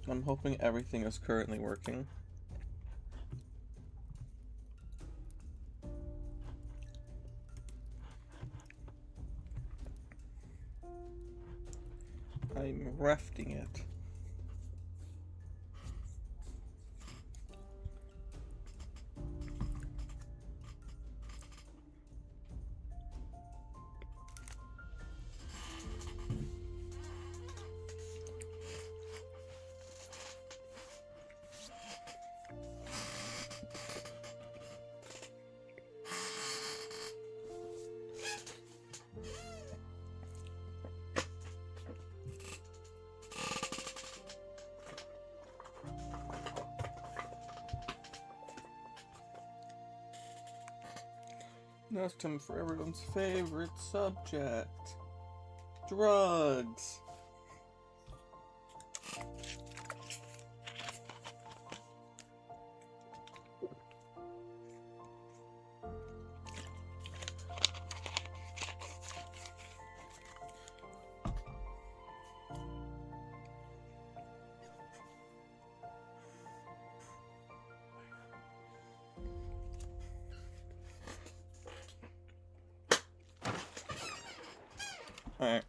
I'm hoping everything is currently working. I'm rafting it. Now it's time for everyone's favorite subject. Drugs. Alright.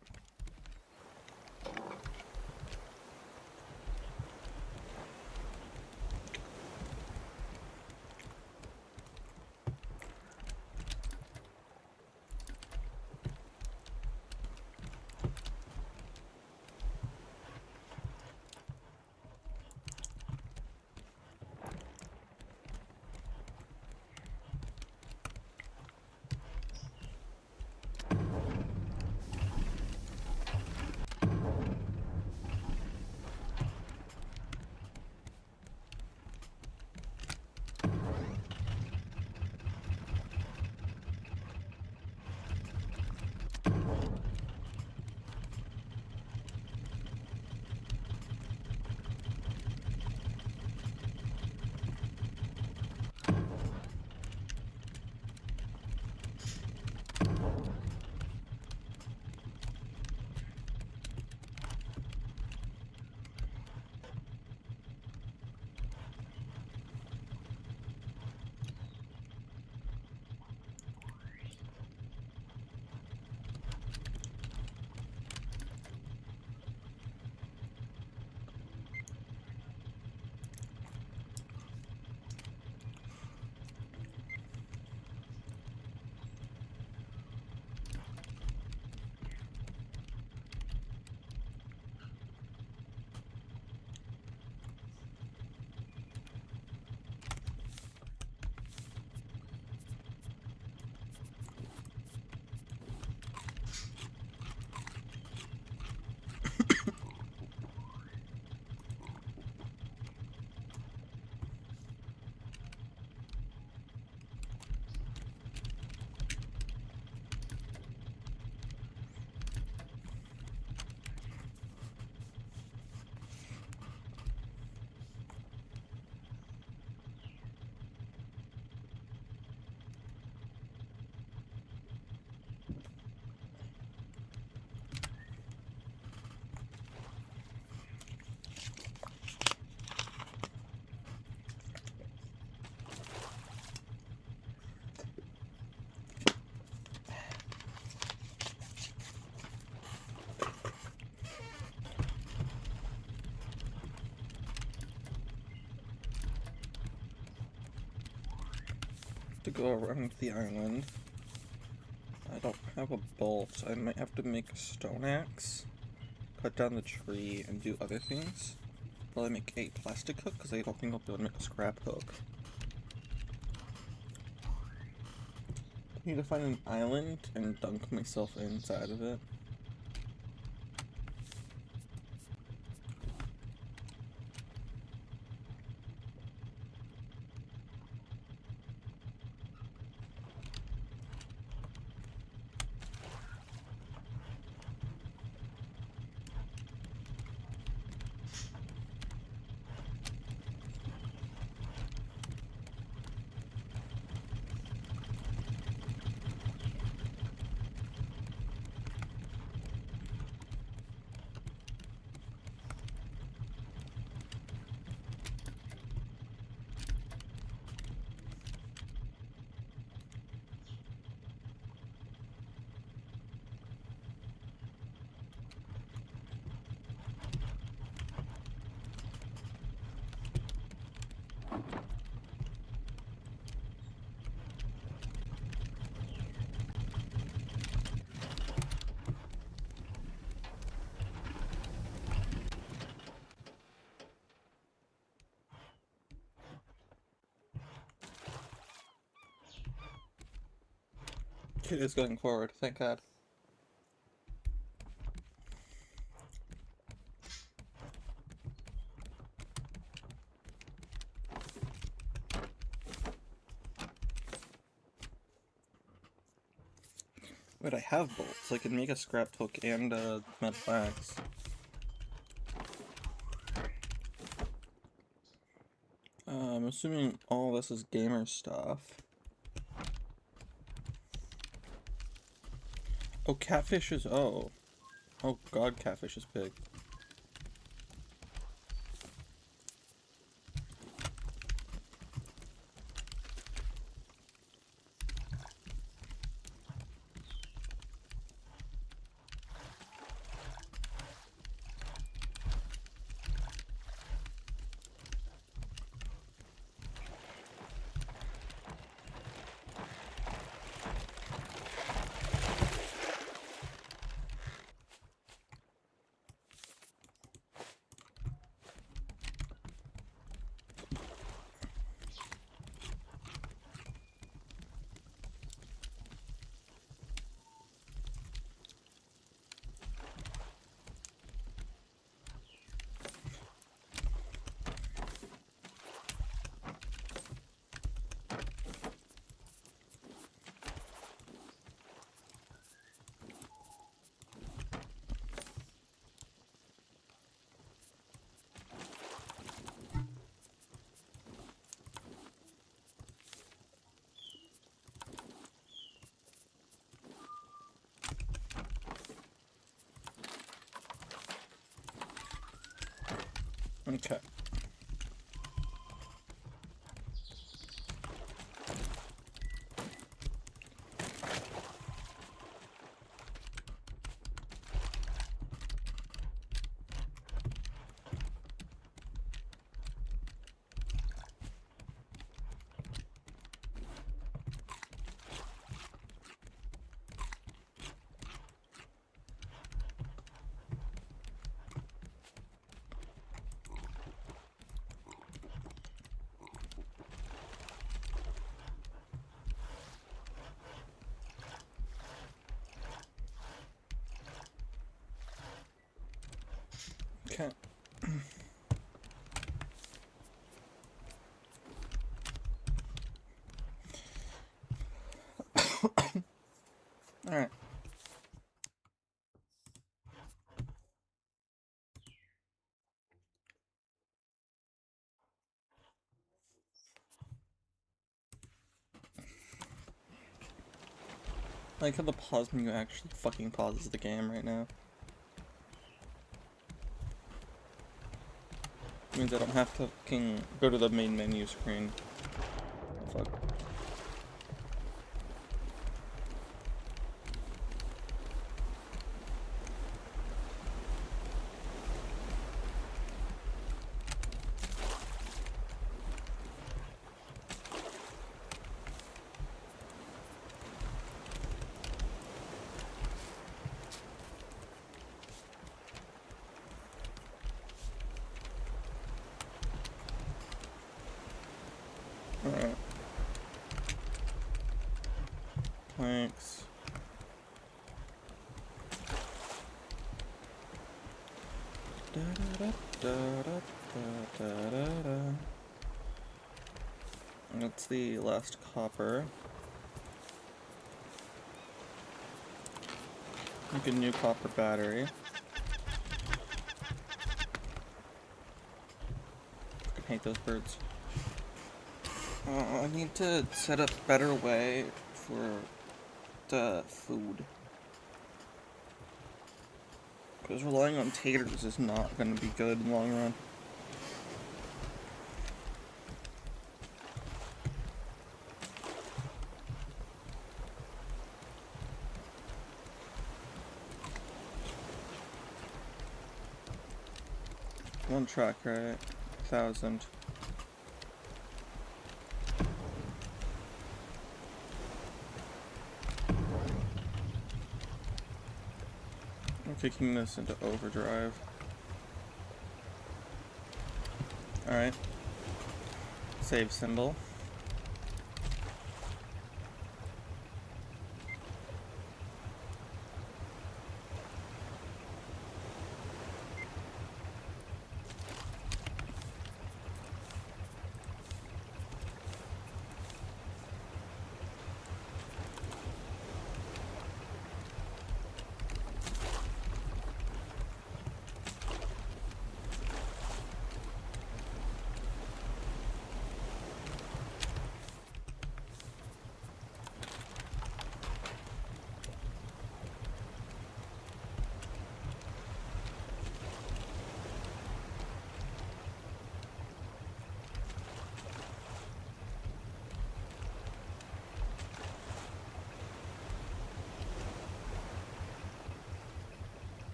To go around the island. I don't have a bolt, so I might have to make a stone axe, cut down the tree, and do other things. Probably make a plastic hook, because I don't think I'll be able to make a scrap hook. I need to find an island and dunk myself inside of it. It is going forward, thank God. Wait, I have bolts. I can make a scrap hook and a metal axe. I'm assuming all this is gamer stuff. Oh, catfish is... oh. Oh god, catfish is big. Okay. Okay. Alright. I like how the pause menu actually fucking pauses the game right now. Means I don't have to fucking go to the main menu screen. Fuck. Alright. Planks. Da da da da da da da da. That's the last copper. Make a new copper battery. I hate those birds. I need to set up a better way for the food. Because relying on taters is not going to be good in the long run. One track, right? 1,000. I'm kicking this into overdrive. Alright. Save symbol.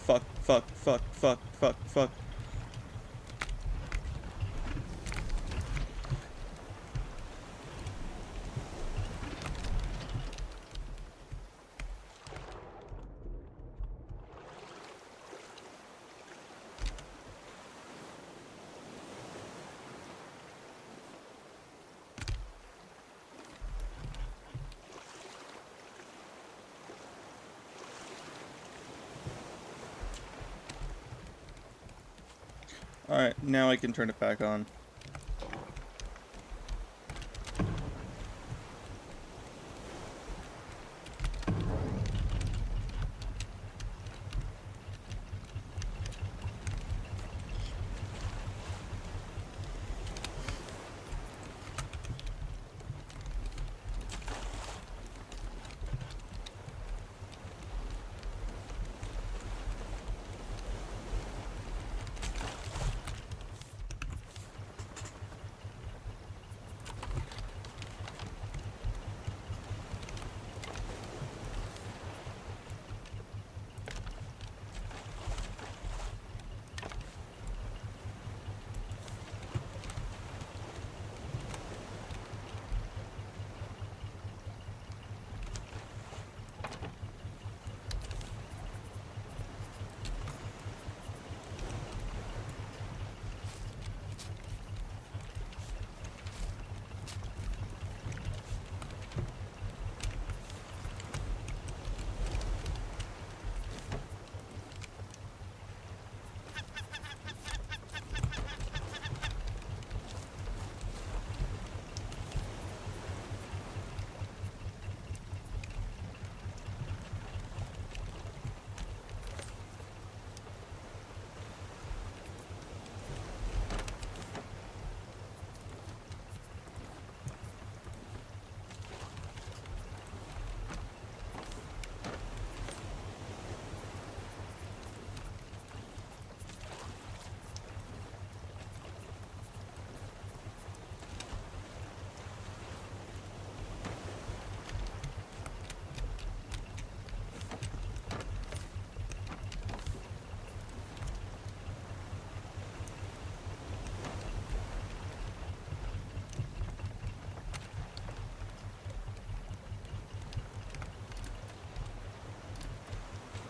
fuck, fuck, fuck, fuck, fuck, fuck. Alright, now I can turn it back on.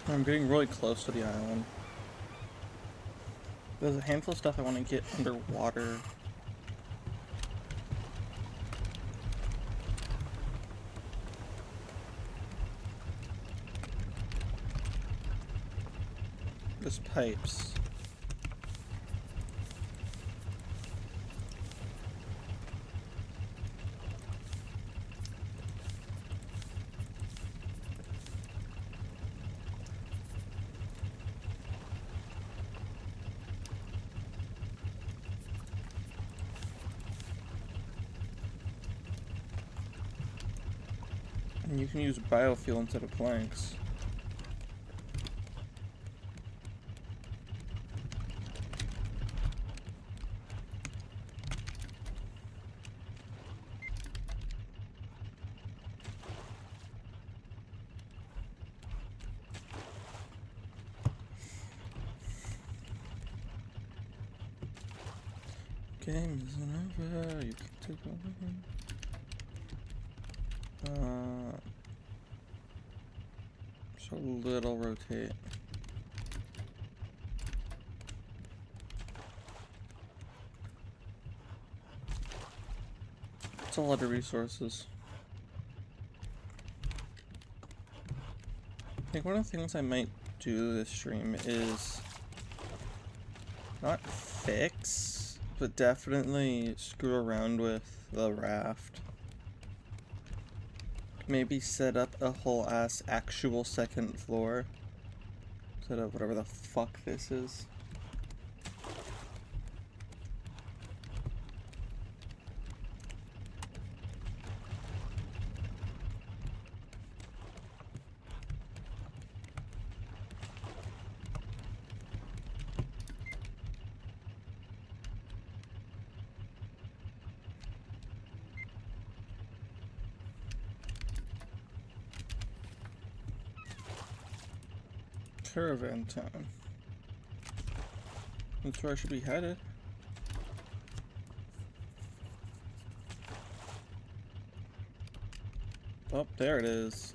I'm getting really close to the island. There's a handful of stuff I want to get underwater. There's pipes. And you can use biofuel instead of planks. Game isn't over, you can take over. So little rotate. It's a lot of resources. I think one of the things I might do this stream is not fix, but definitely screw around with the raft. Maybe set up a whole ass actual second floor. Set up whatever the fuck this is. Caravan town. That's where I should be headed. Oh, there it is.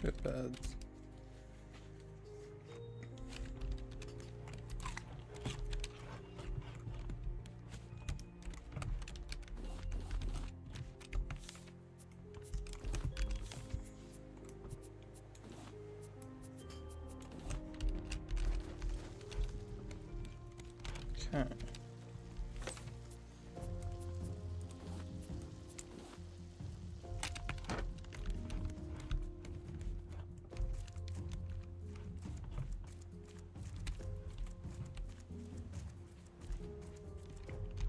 Good beds. Okay.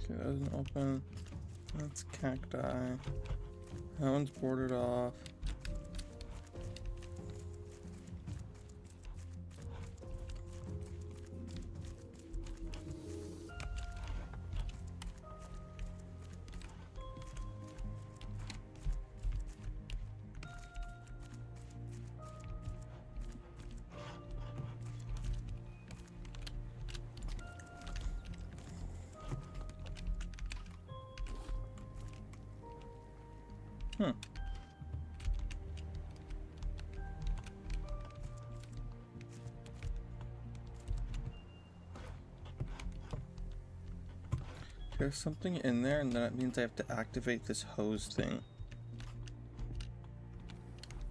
That doesn't open. That's cacti. That one's boarded off. Hmm. There's something in there, and that means I have to activate this hose thing.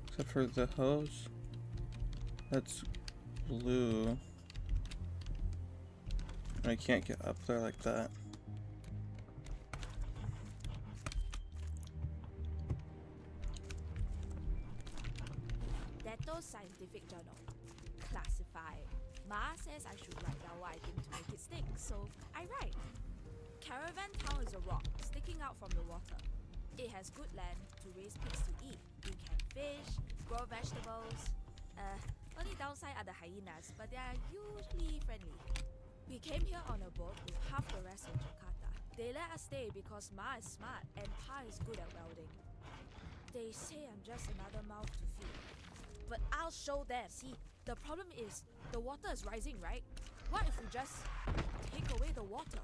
Except for the hose, that's blue. I can't get up there like that. Scientific journal. Classified. Ma says I should write down what I think to make it stick, so I write. Caravan Town is a rock sticking out from the water. It has good land to raise pigs to eat. You can fish, grow vegetables. Only downside are the hyenas, but they are usually friendly. We came here on a boat with half the rest of Jakarta. They let us stay because Ma is smart and Pa is good at welding. They say I'm just another mouth to feed. But I'll show them. See, the problem is, the water is rising, right? What if we just take away the water?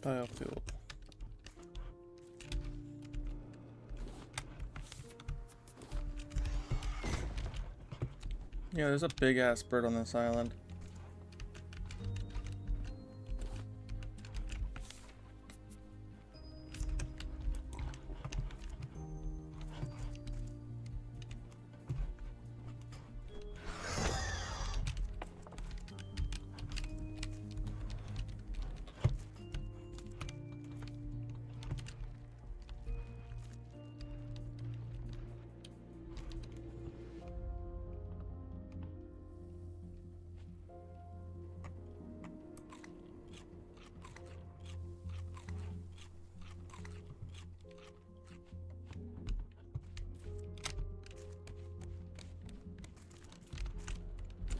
Biofuel. Yeah, there's a big ass bird on this island.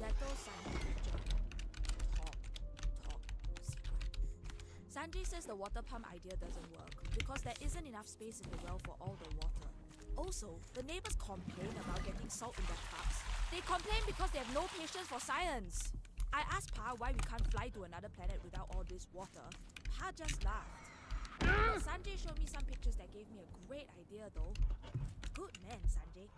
Seto Sanjay journal. Talk, secret. Sanjay says the water pump idea doesn't work because there isn't enough space in the well for all the water. Also, the neighbors complain about getting salt in their cups. They complain because they have no patience for science. I asked Pa why we can't fly to another planet without all this water. Pa just laughed. But Sanjay showed me some pictures that gave me a great idea though. Good man, Sanjay.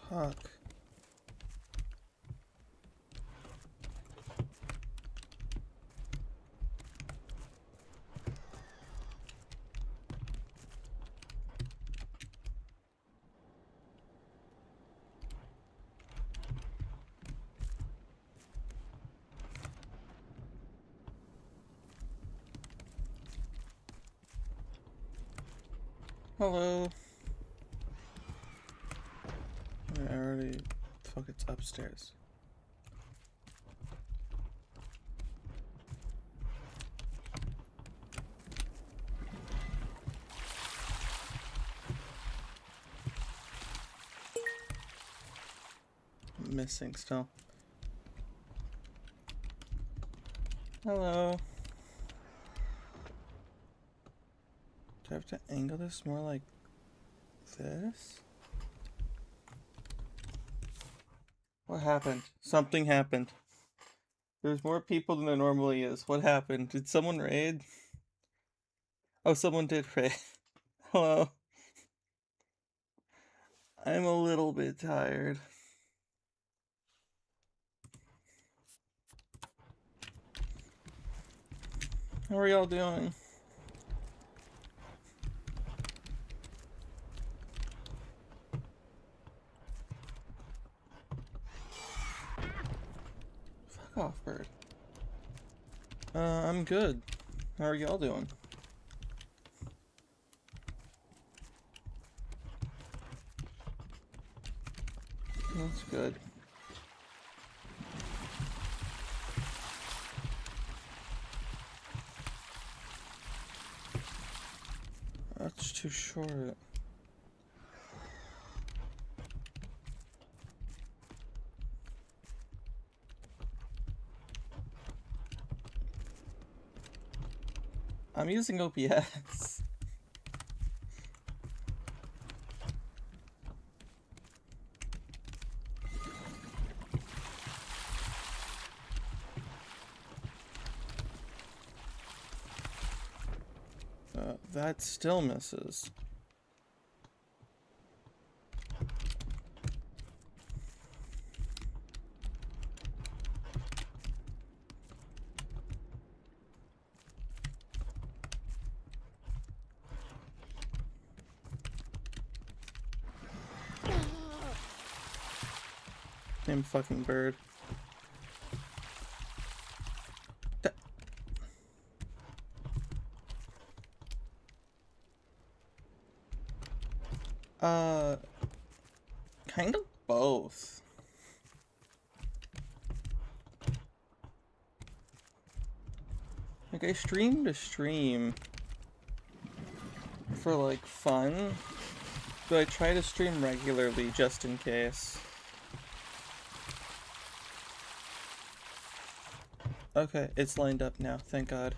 Fuck. Hello. I already... Fuck, it's upstairs. Missing still. Hello. Do I have to angle this more like this? What happened? Something happened. There's more people than there normally is. What happened? Did someone raid? Oh, someone did raid. Hello. I'm a little bit tired. How are y'all doing? Fuck off, bird. I'm good. How are y'all doing? That's good. That's too short. I'm using OPS. That still misses. Damn fucking bird. Kind of both. Like, I stream to stream for, like, fun, but I try to stream regularly just in case. Okay, it's lined up now, thank God.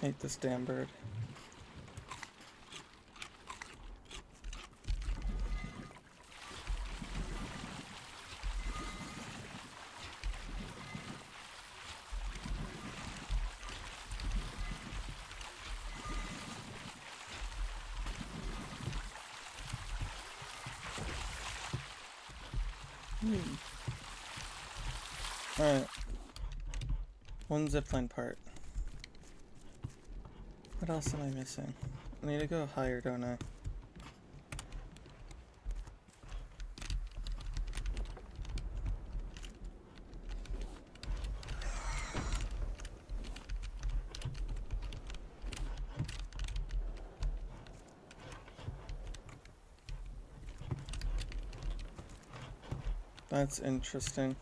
Hate this damn bird. Alright. One zipline part. What else am I missing? I need to go higher, don't I? That's interesting.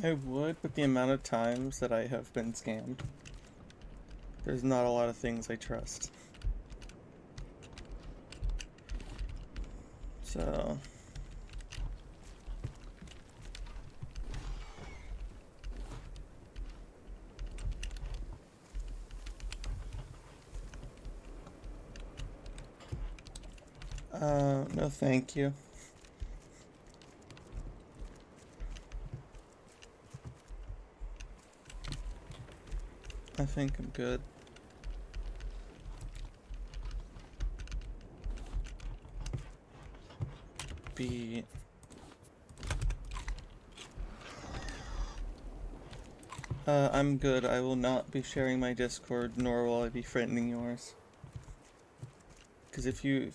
I would, but the amount of times that I have been scammed, there's not a lot of things I trust. So... no thank you. I think I'm good. I'm good. I will not be sharing my Discord, nor will I be friending yours. Because if you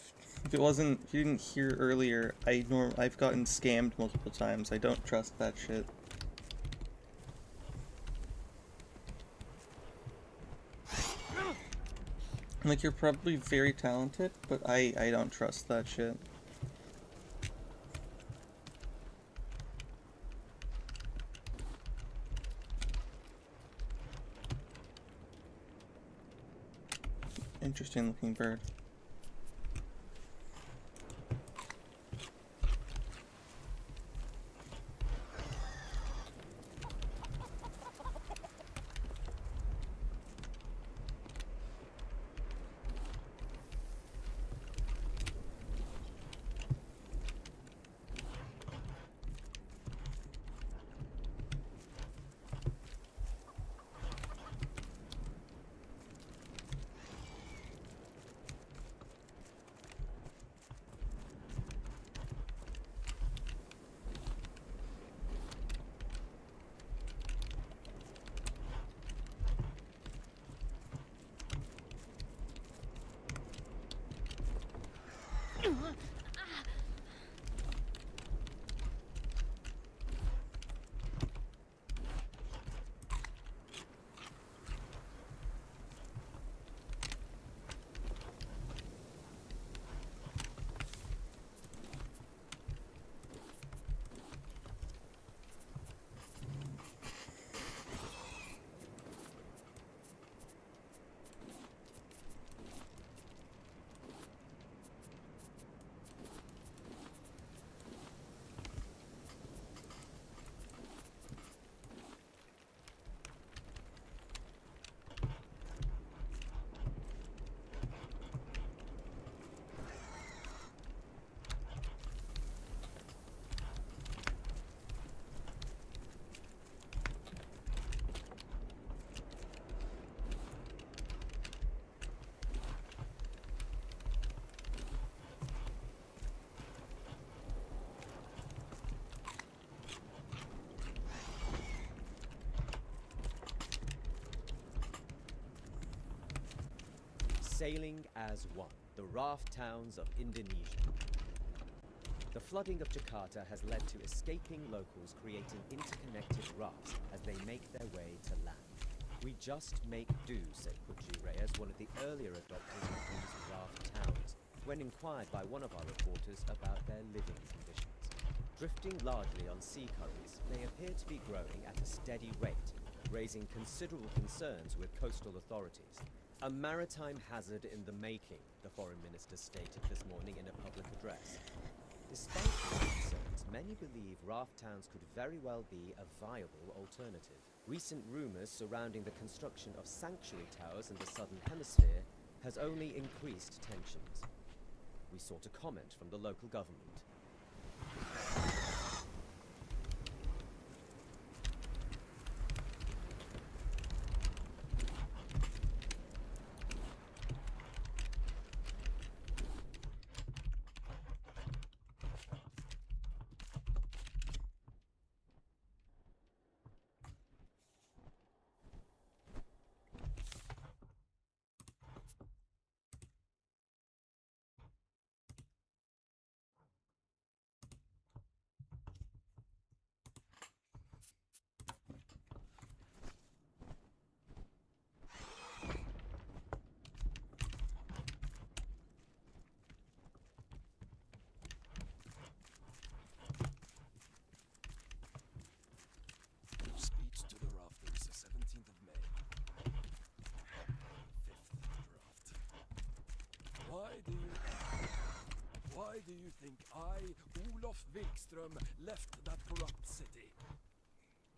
didn't hear earlier, I've gotten scammed multiple times. I don't trust that shit. Like, you're probably very talented, but I don't trust that shit. Interesting looking bird. Sailing as one, the raft towns of Indonesia. The flooding of Jakarta has led to escaping locals creating interconnected rafts as they make their way to land. We just make do, said Puji Reyes, one of the earlier adopters of these raft towns, when inquired by one of our reporters about their living conditions. Drifting largely on sea currents, they appear to be growing at a steady rate, raising considerable concerns with coastal authorities. A maritime hazard in the making, the foreign minister stated this morning in a public address. Despite these concerns, many believe raft towns could very well be a viable alternative. Recent rumours surrounding the construction of sanctuary towers in the southern hemisphere has only increased tensions. We sought a comment from the local government. Why do you think I, Olof Wikström, left that corrupt city?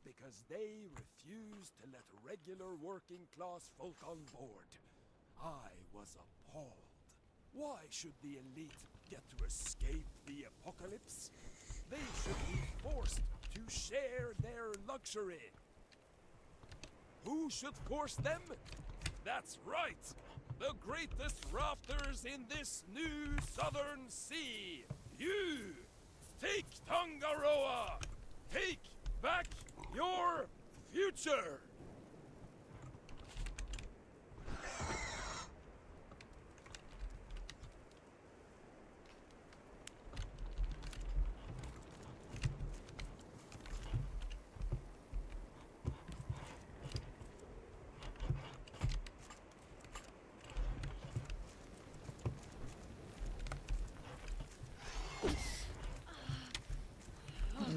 Because they refused to let regular working-class folk on board. I was appalled. Why should the elite get to escape the apocalypse? They should be forced to share their luxury. Who should force them? That's right! The greatest rafters in this new southern sea! You! Take Tangaroa! Take back your future!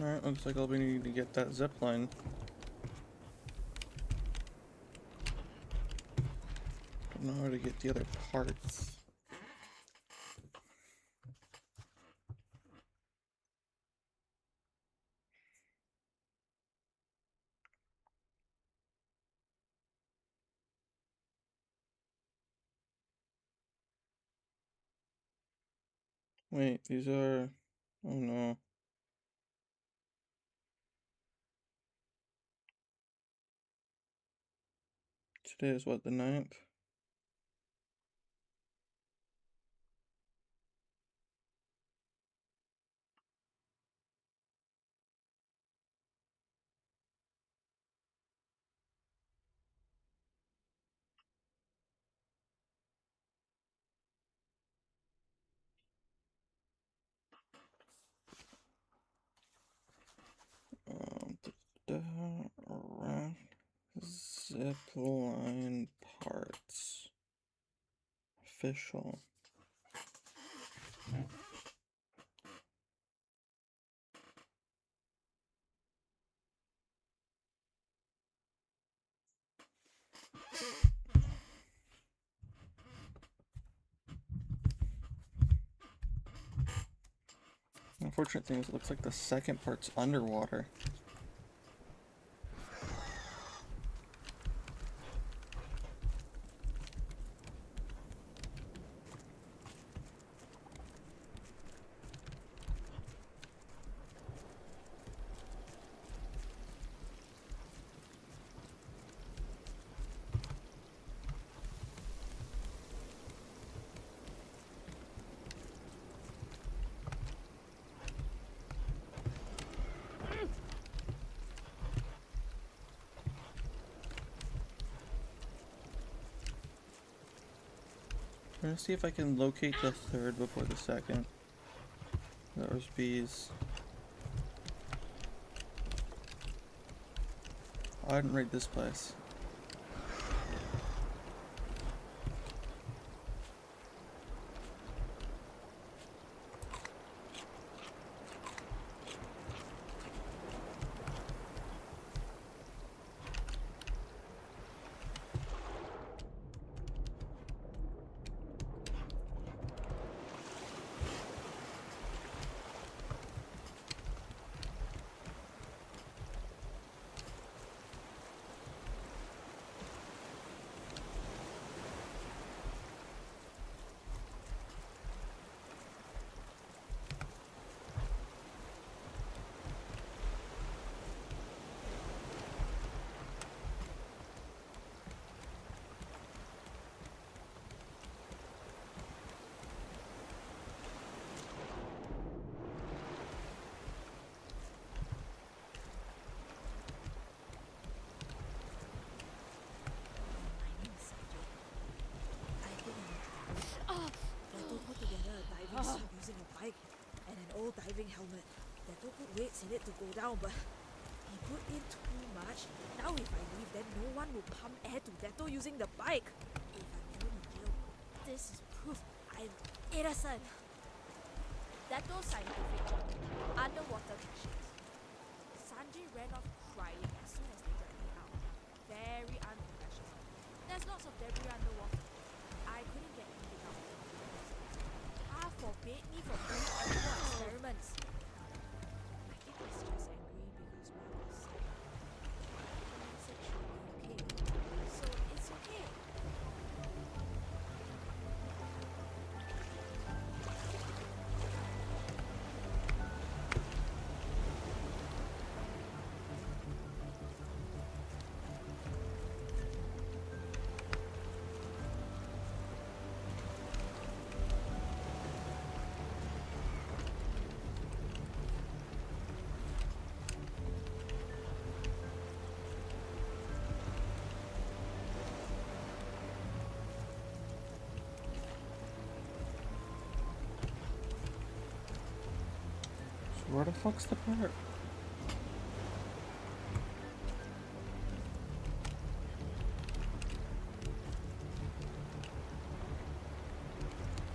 Alright, looks like I'll be needing to get that zip line. Don't know how to get the other parts. Wait, these are... Oh no. Today is what, the 9th? Raft zip line parts. Official. Unfortunate thing is it looks like the second part's underwater. Trying to see if I can locate the third before the second. There's bees. I didn't raid this place. Dato put together a diving suit using a bike and an old diving helmet. Dato put weights in it to go down, but he put in too much. Now if I leave, then no one will pump air to Dato using the bike. If I'm thrown in jail, this is proof I'm innocent. Dato's scientific journey, underwater caches. Sanjay ran off crying as soon as they dragged me out. Very unprofessional. There's lots of debris underwater. I couldn't get anything out. Pa forbade me from doing any more experiments. I think he's just angry because Mom was sick. Mom said she'll be okay, so it's okay. Where the fuck's the part?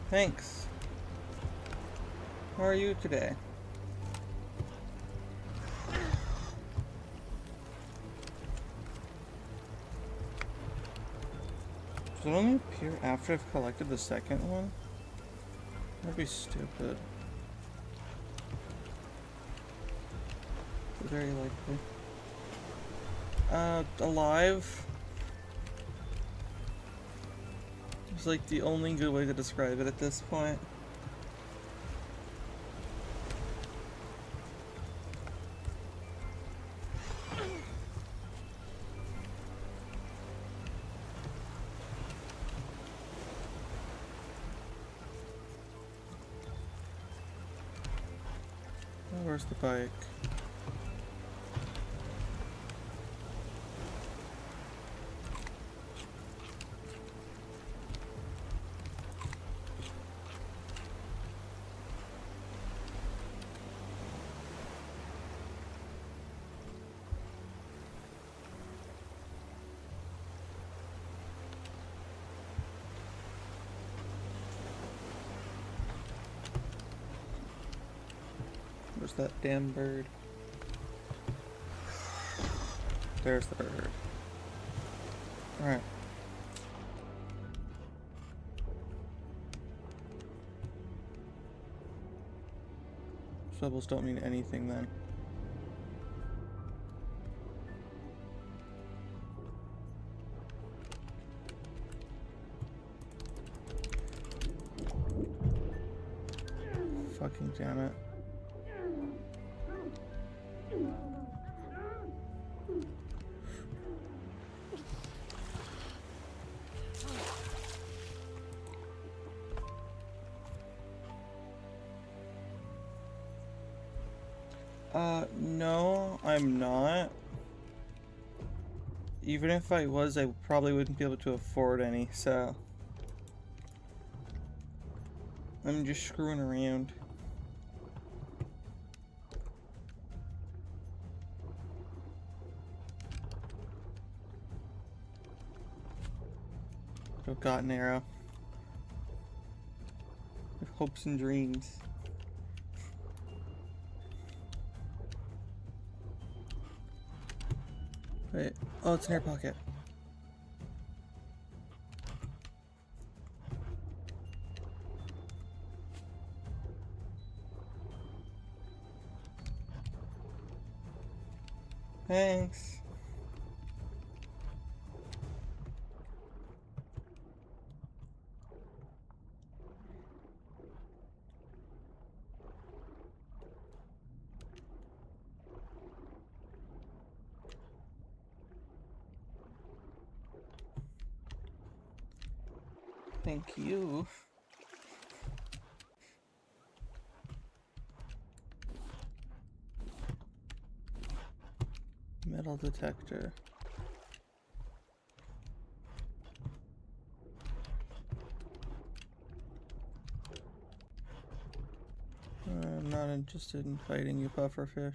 Thanks. How are you today? Does it only appear after I've collected the second one? That'd be stupid. Very likely. Alive. It's like the only good way to describe it at this point. Oh, where's the bike? Where's that damn bird? There's the bird. Alright. Shovels don't mean anything then. Fucking damn it. No, I'm not. Even if I was, I probably wouldn't be able to afford any, so. I'm just screwing around. I've got an arrow. With hopes and dreams. Wait. Oh, it's an air pocket. Thanks. Thank you. Metal detector. I'm not interested in fighting you, pufferfish.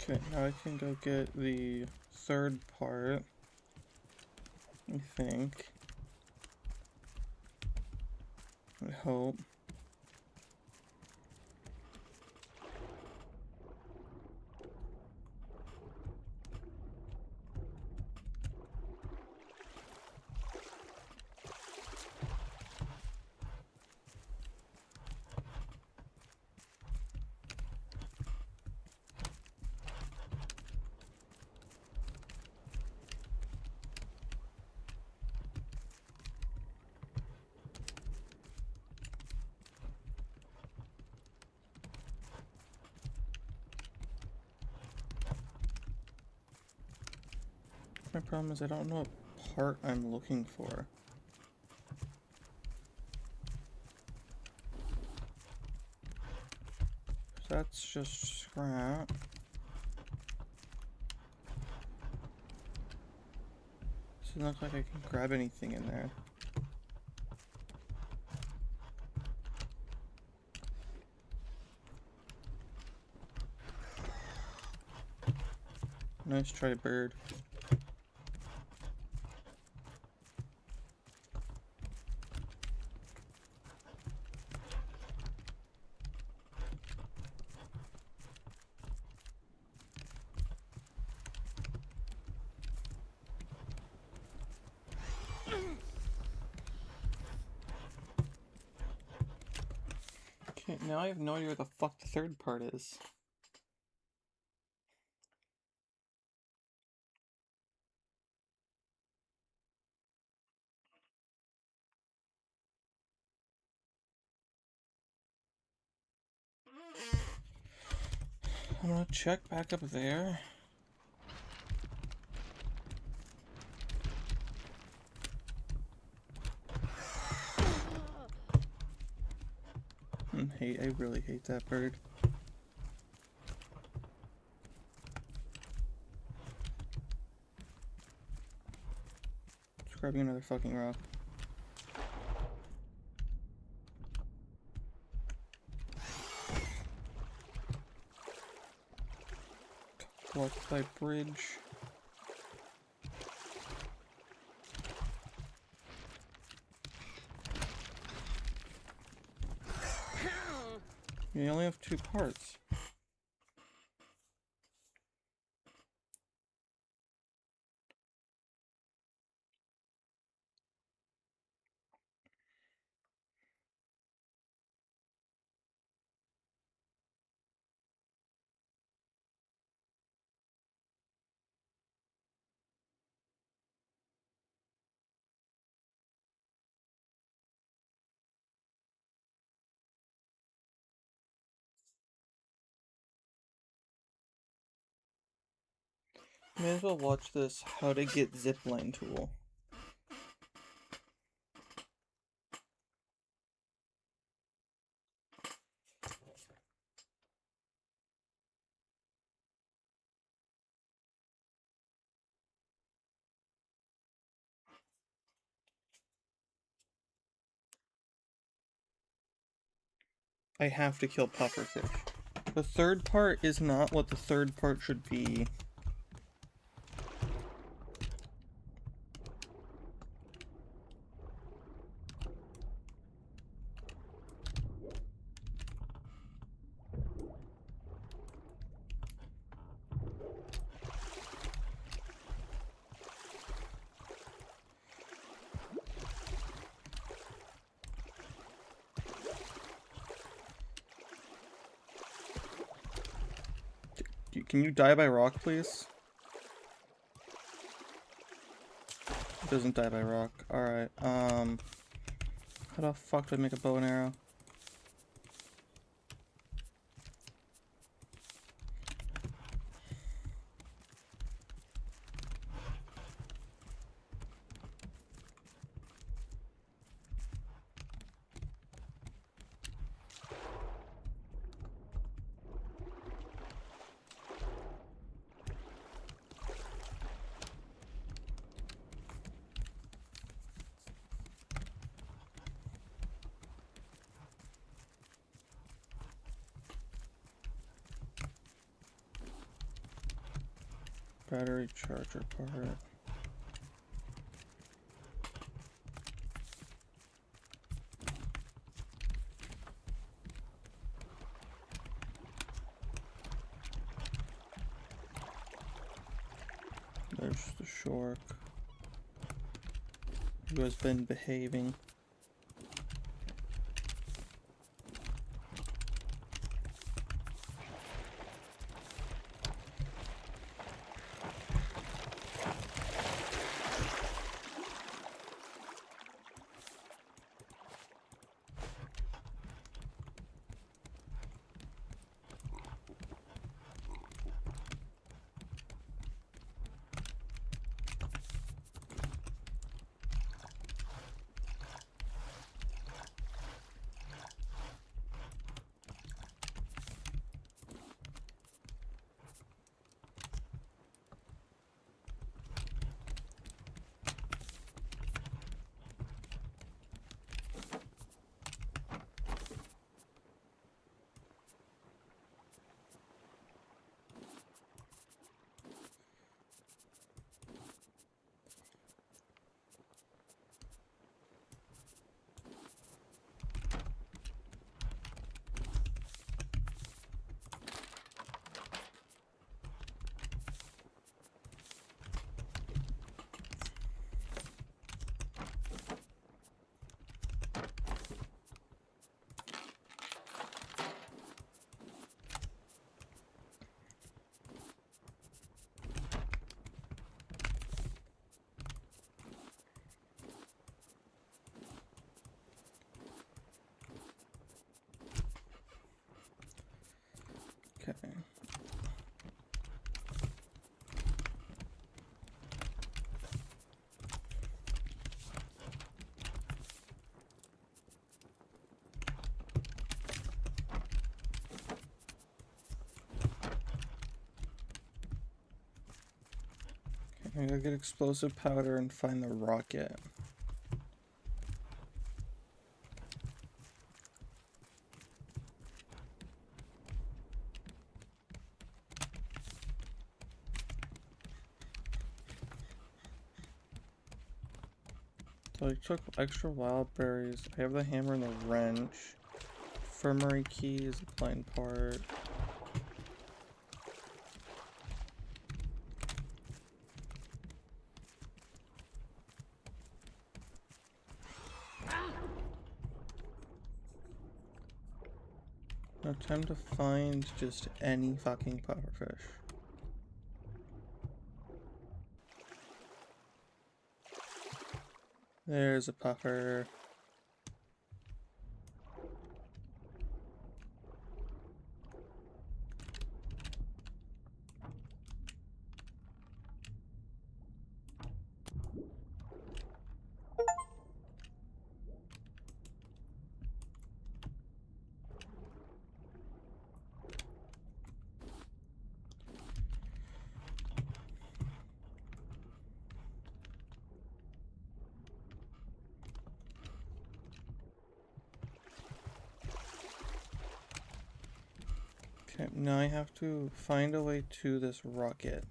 Okay, now I can go get the third part, I think. I hope. My problem is I don't know what part I'm looking for. That's just scrap. Doesn't look like I can grab anything in there. Nice try, bird. Okay, now I have no idea where the fuck the third part is. I'm gonna check back up there. I really hate that bird. Just grabbing another fucking rock. blocked by bridge. You only have 2 parts. May as well watch this how to get zipline tool. I have to kill pufferfish. The third part is not what the third part should be. Can you die by rock, please? It doesn't die by rock. Alright, how the fuck do I make a bow and arrow? Battery charger part. There's the shark. Who has been behaving. Okay. I gotta get explosive powder and find the rocket. So I took extra wild berries. I have the hammer and the wrench. Infirmary key is the blind part. No time to find just any fucking pufferfish. There's a puffer. Okay, now I have to find a way to this rocket.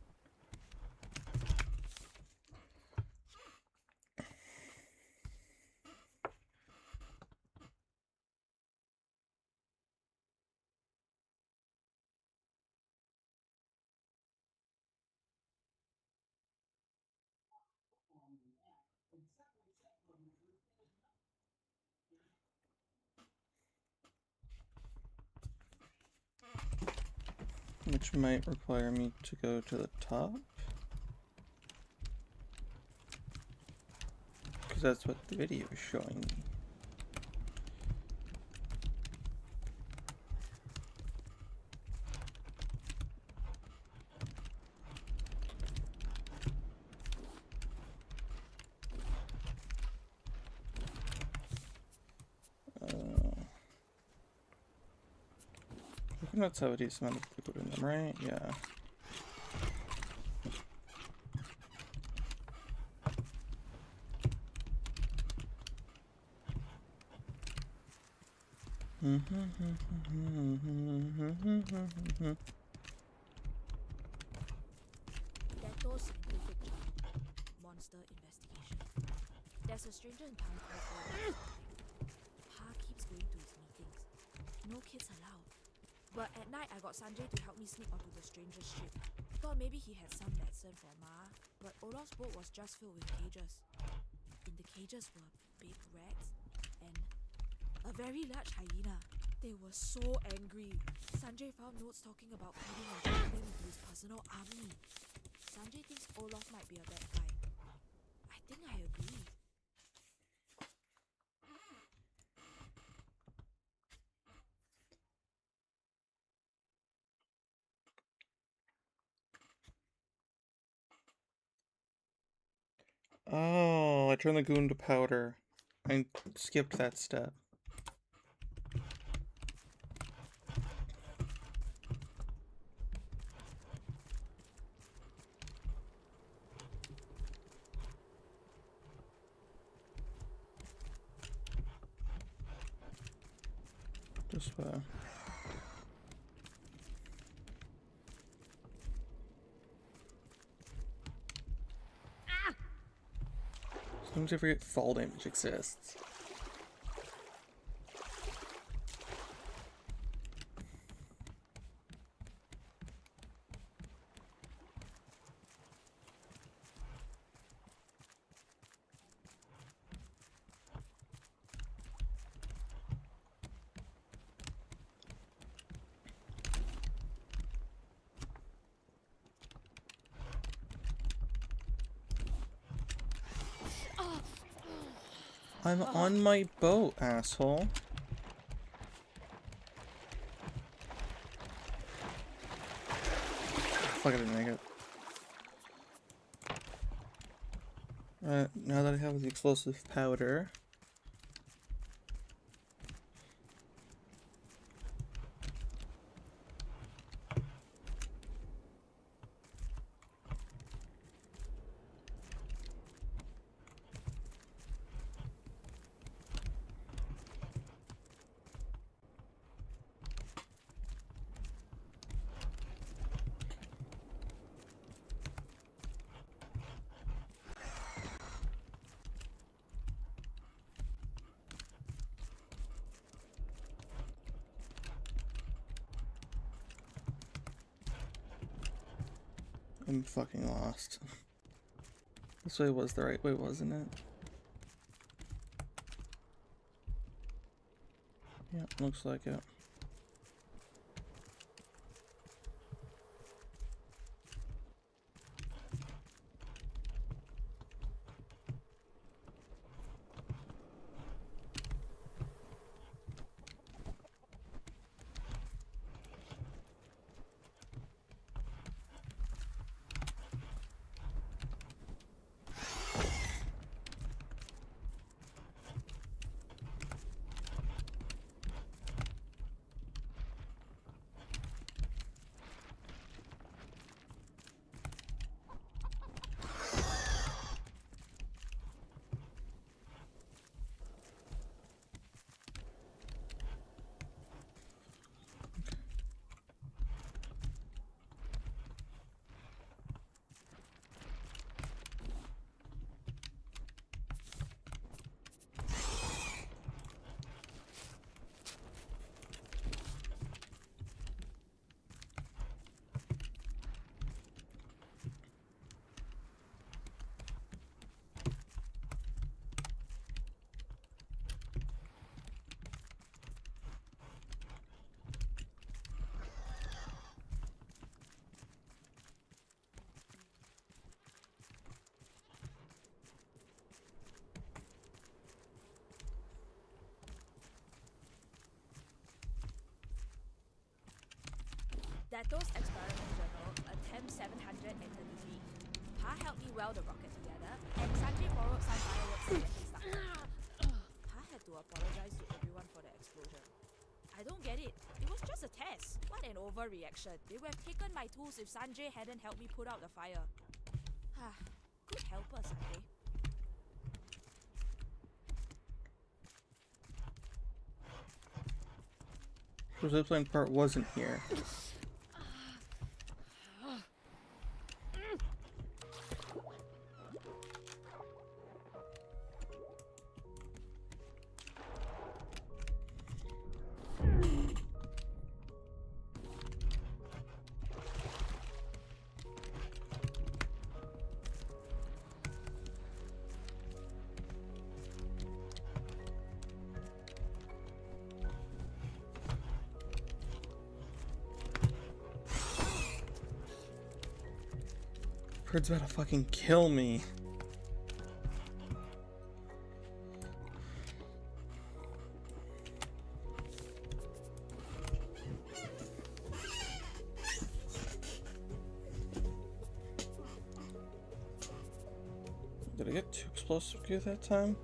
Which might require me to go to the top. Because that's what the video is showing me. Coconuts have a decent amount of liquid in them, right? Yeah. Detto scientific journal. Monster investigation. There's a stranger in town called Olaf. Pa keeps going to his meetings. No kids allowed. But at night I got Sanjay to help me sneak onto the stranger's ship. Thought maybe he had some medicine for Ma, but Olaf's boat was just filled with cages. In the cages were big rats and a very large hyena. They were so angry. Sanjay found notes talking about feeding and turning them into his personal army. Sanjay thinks Olaf might be a bad guy. I think I agree. Oh, I turned the goo into powder. I skipped that step. This way. Sometimes I forget fall damage exists. I'm on my boat, asshole. Fuck, I didn't make it. Now that I have the explosive powder. I'm fucking lost. This way was the right way, wasn't it? Yeah, looks like it. Dato's experiment journal, attempt 783. Pa helped me weld the rocket together, and Sanjay borrowed some fireworks to get me started. Pa had to apologize to everyone for the explosion. I don't get it. It was just a test. What an overreaction. They would have taken my tools if Sanjay hadn't helped me put out the fire. Good helper, Sanjay. The zipline part wasn't here. Bird's about to fucking kill me. Did I get too explosive gear that time?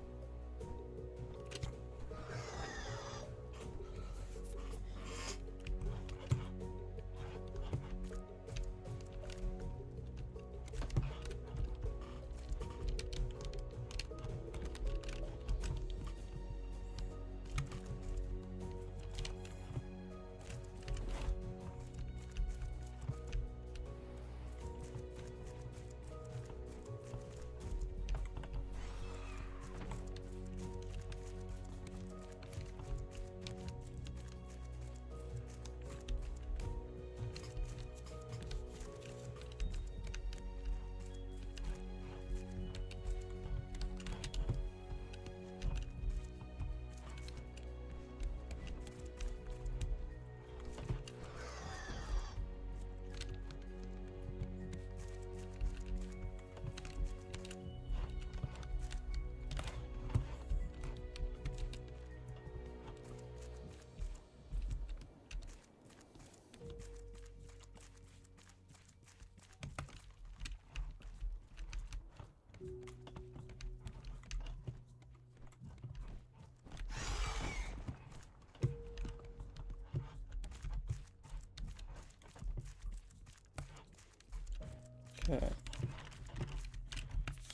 Okay.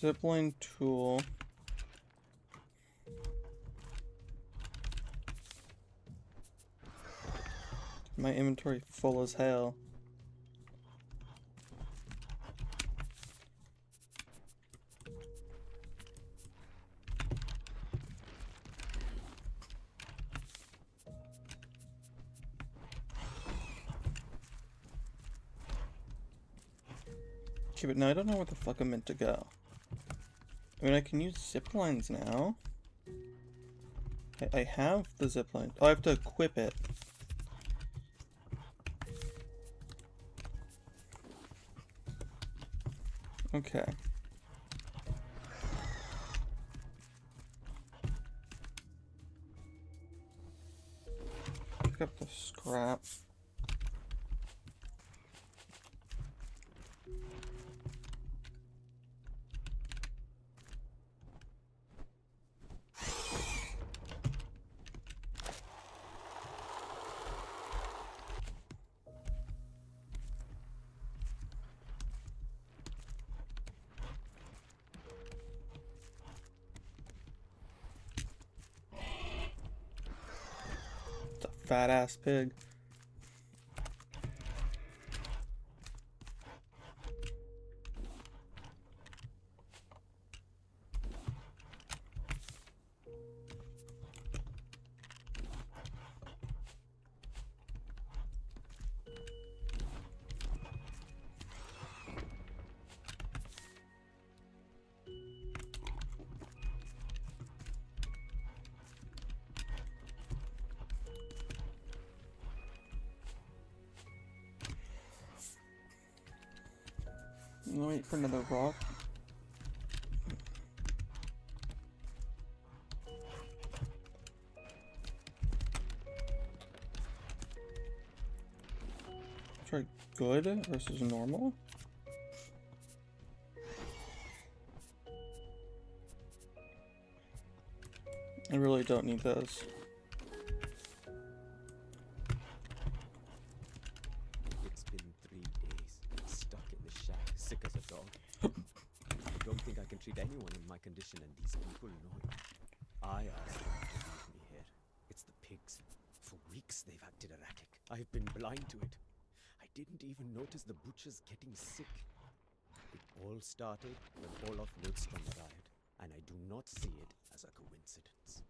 Zipline tool. My inventory full as hell. Okay, but now I don't know where the fuck I'm meant to go. I mean, I can use zip lines now. I have the zip line. Oh, I have to equip it. Okay. Pick up the scrap. It's a fat ass pig. Wait for another rock. Try good versus normal. I really don't need those. It's been 3 days, stuck in the shack, sick as a dog. I don't think I can treat anyone in my condition, and these people know it. I asked them to leave me here. It's the pigs. For weeks they've acted erratic. I've been blind to it. I didn't even notice the butchers getting sick. It all started when Olaf Nordstrom arrived, and I do not see it as a coincidence.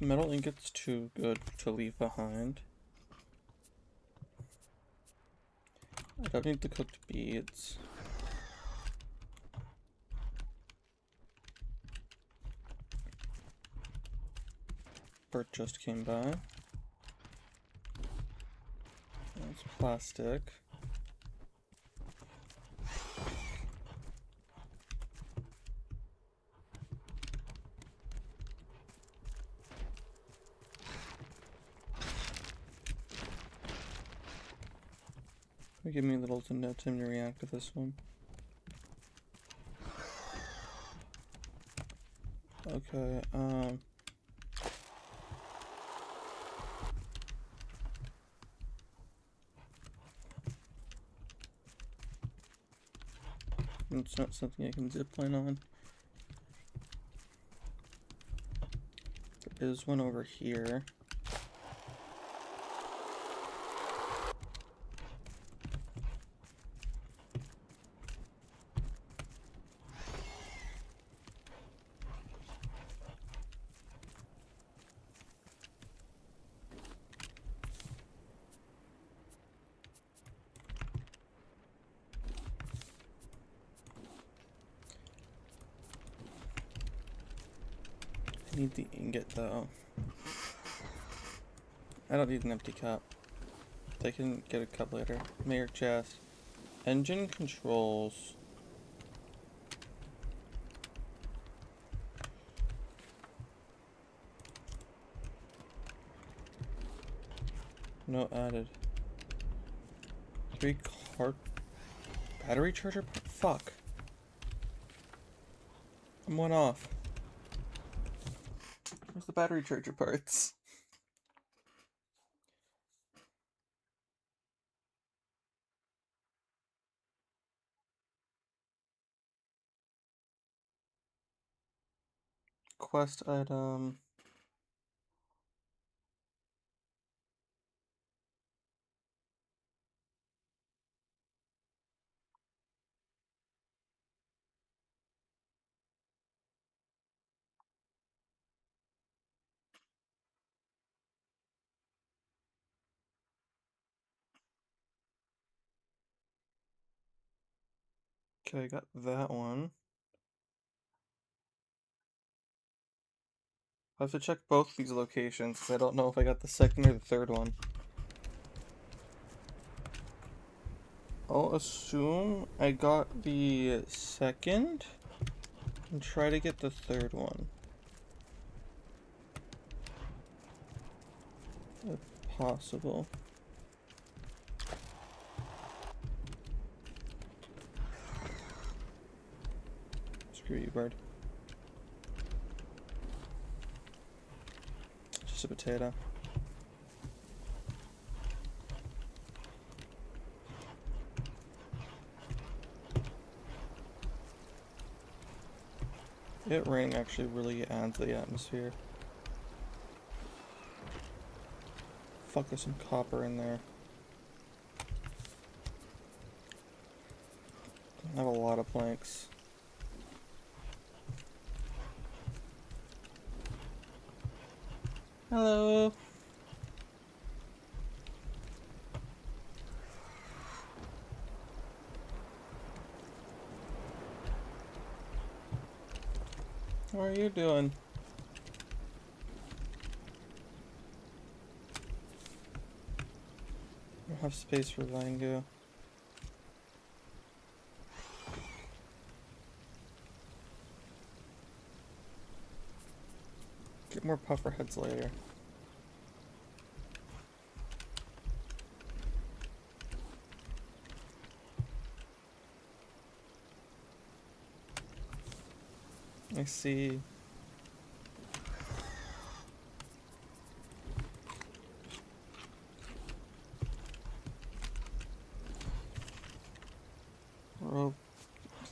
Metal ingot's too good to leave behind. I don't need the cooked beads. Bert just came by. That's plastic. Give me a little to no time to react to this one. Okay, it's not something I can zipline on. There is one over here. I need the ingot though. I don't need an empty cup. I can get a cup later. Mayor chest. Engine controls. No added. 3 cart battery charger. Fuck. I'm one off. Where's the battery charger parts? Quest item. Okay, I got that one. I have to check both these locations because I don't know if I got the second or the third one. I'll assume I got the second and try to get the third one. If possible. Screw you, bird. Just a potato. It raining actually really adds to the atmosphere. Fuck, there's some copper in there. I have a lot of planks. Hello. How are you doing? I don't have space for Vango. Get more puffer heads later. I see. Rope,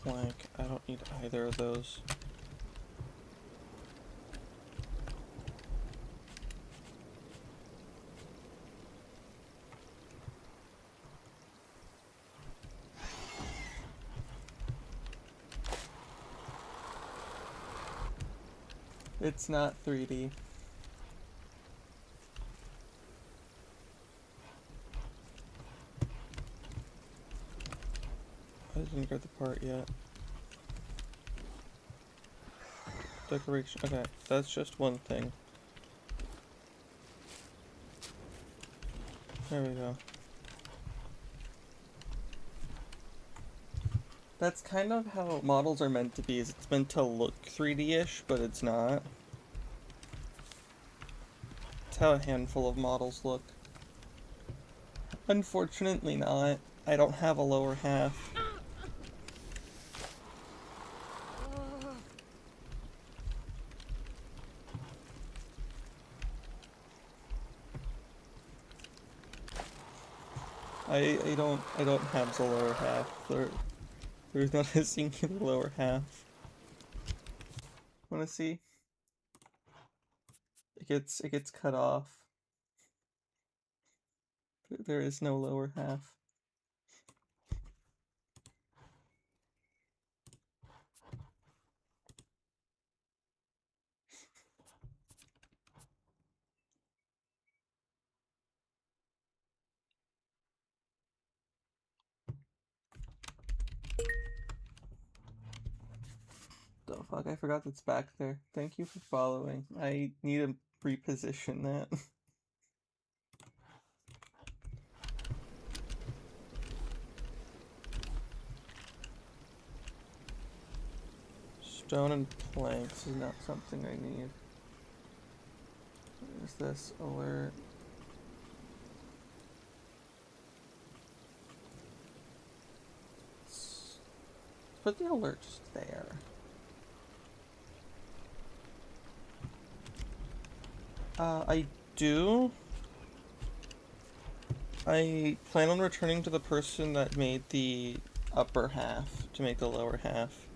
plank. I don't need either of those. It's not 3D. I didn't get the part yet. Decoration. Okay, that's just one thing. There we go. That's kind of how models are meant to be, is it's meant to look 3D-ish, but it's not. It's how a handful of models look. Unfortunately not. I don't have a lower half. I don't have the lower half. There's not a singular lower half. Wanna see? It gets cut off. There is no lower half. The fuck, I forgot that's back there. Thank you for following. I need to reposition that. Stone and planks is not something I need. What is this? Alert. Let's put the alert just there. I do. I plan on returning to the person that made the upper half to make the lower half.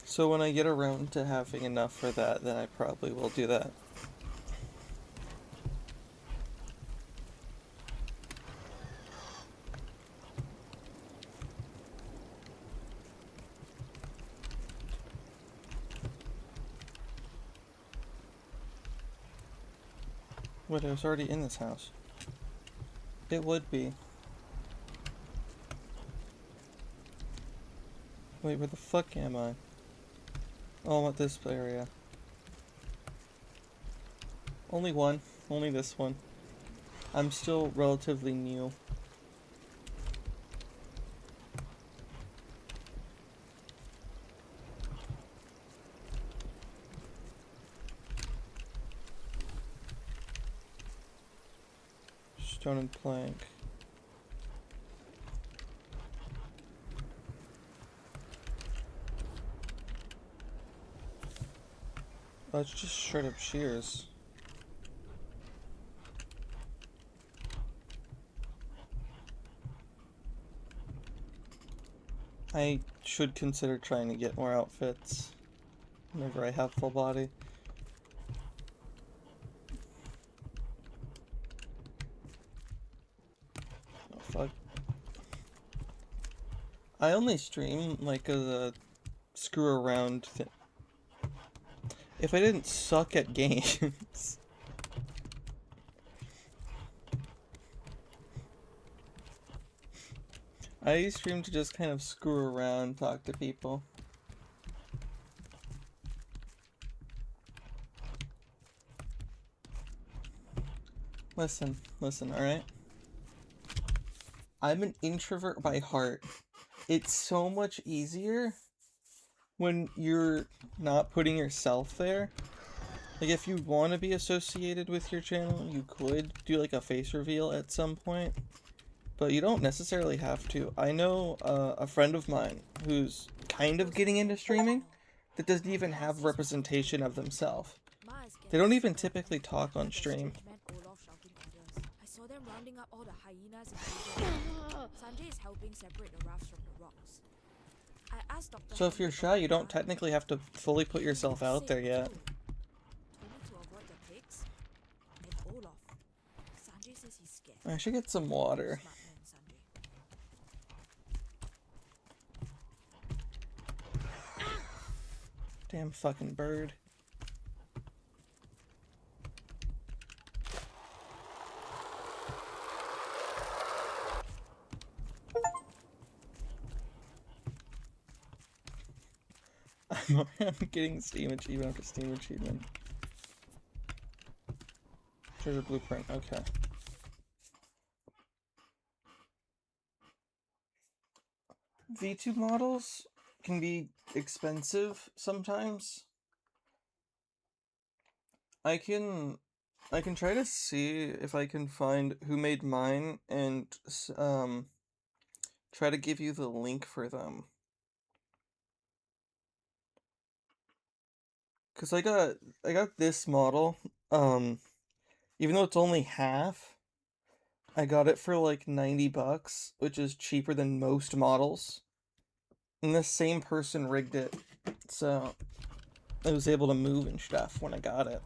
So when I get around to having enough for that, then I probably will do that. Wait, I was already in this house. It would be. Wait, where the fuck am I? Oh, I'm at this area. Only one. Only this one. I'm still relatively new. Stone and plank. Oh, it's just straight up shears. I should consider trying to get more outfits whenever I have full body. Oh, fuck. I only stream like as a screw around thing. If I didn't suck at games. I stream to just kind of screw around, talk to people. Listen, alright? I'm an introvert by heart. It's so much easier when you're not putting yourself there. Like, if you want to be associated with your channel, you could do like a face reveal at some point. But you don't necessarily have to. I know a friend of mine who's kind of getting into streaming that doesn't even have representation of themselves. They don't even typically talk on stream. I saw them rounding up all the hyenas in Asia. Sanjay is helping separate the rafts from the rocks. I asked Dr. So if you're shy, you don't technically have to fully put yourself out there yet. Told me to avoid the pigs and Olaf. Sanjay says he's scared. I should get some water. Smart man, Sanjay. Damn fucking bird. I'm getting Steam achievement after Steam achievement. Treasure blueprint, okay. V2 models can be expensive sometimes. I can try to see if I can find who made mine and try to give you the link for them. Cause I got this model, even though it's only half, I got it for like 90 bucks, which is cheaper than most models. And the same person rigged it, so I was able to move and stuff when I got it.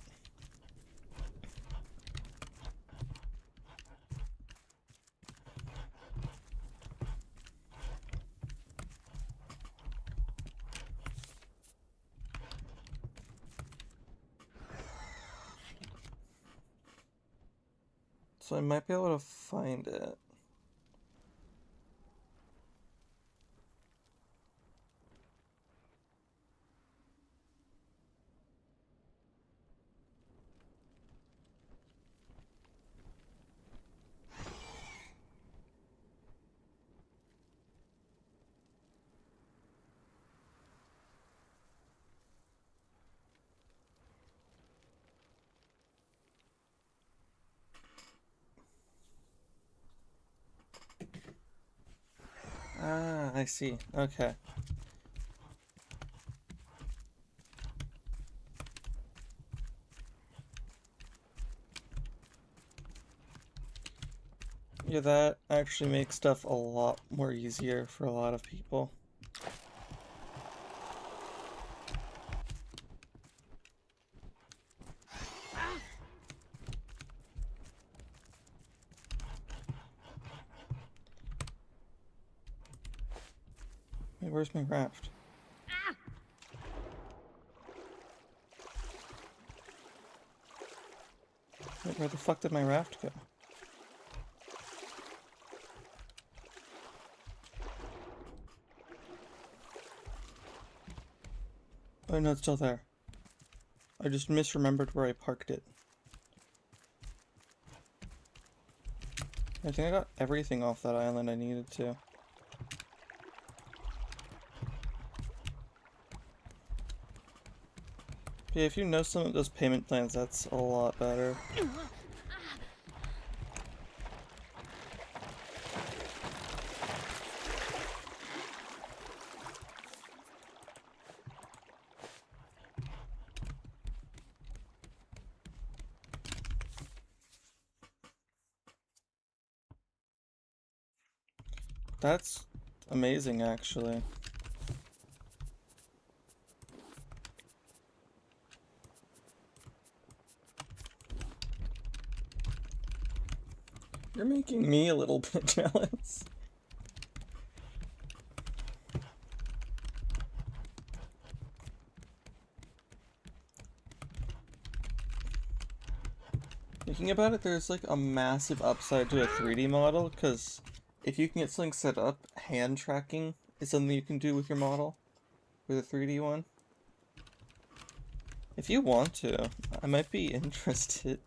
So I might be able to find it. Ah, I see. Okay. Yeah, that actually makes stuff a lot more easier for a lot of people. Wait, where's my raft? Wait, where the fuck did my raft go? Oh no, it's still there. I just misremembered where I parked it. I think I got everything off that island I needed to. Yeah, if you know some of those payment plans, that's a lot better. That's amazing, actually. You're making me a little bit jealous. Thinking about it, there's like a massive upside to a 3D model, because if you can get something set up, hand tracking is something you can do with your model, with a 3D one. If you want to, I might be interested.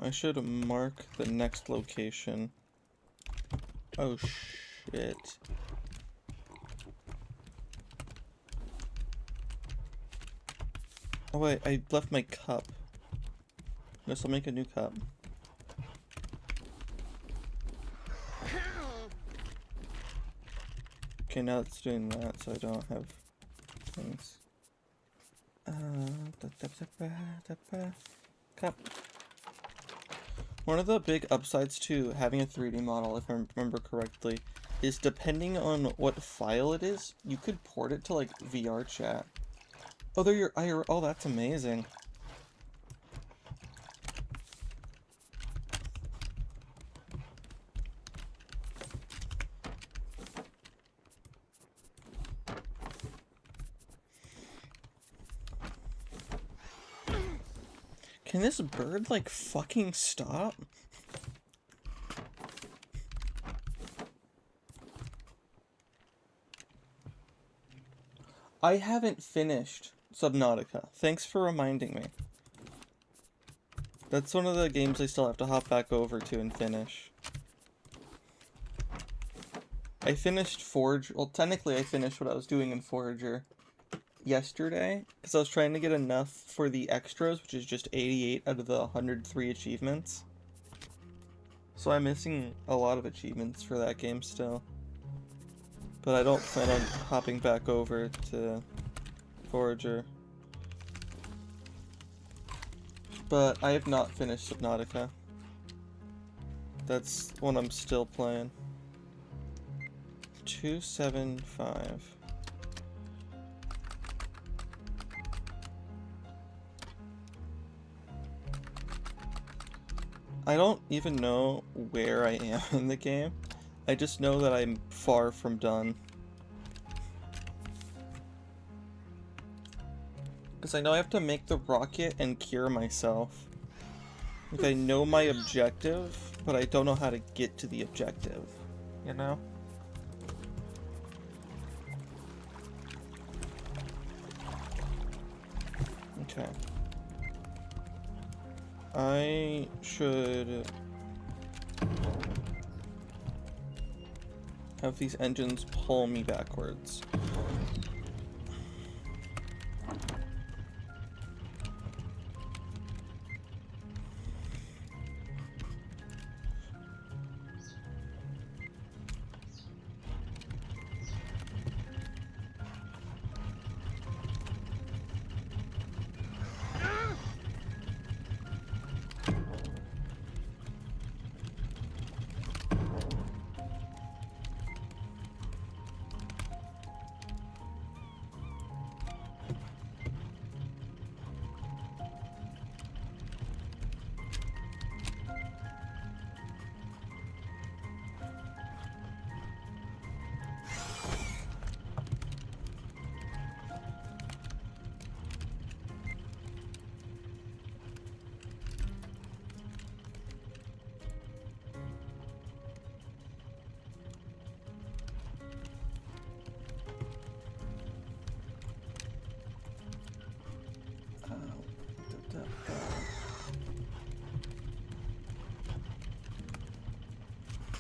I should mark the next location. Oh shit. Oh wait, I left my cup. Guess I'll make a new cup. Okay, now it's doing that, so I don't have things. Cup. One of the big upsides to having a 3D model, if I remember correctly, is depending on what file it is, you could port it to like VR chat. Oh, there you're. Oh, that's amazing. Can this bird, like, fucking stop? I haven't finished Subnautica. Thanks for reminding me. That's one of the games I still have to hop back over to and finish. I finished Forge. Well, technically I finished what I was doing in Forager yesterday, because I was trying to get enough for the extras, which is just 88 out of the 103 achievements. So I'm missing a lot of achievements for that game still. But I don't plan on hopping back over to Forager. But I have not finished Subnautica. That's one I'm still playing. 275. I don't even know where I am in the game. I just know that I'm far from done. Because I know I have to make the rocket and cure myself. Like, I know my objective, but I don't know how to get to the objective. You know? Okay. I should have these engines pull me backwards.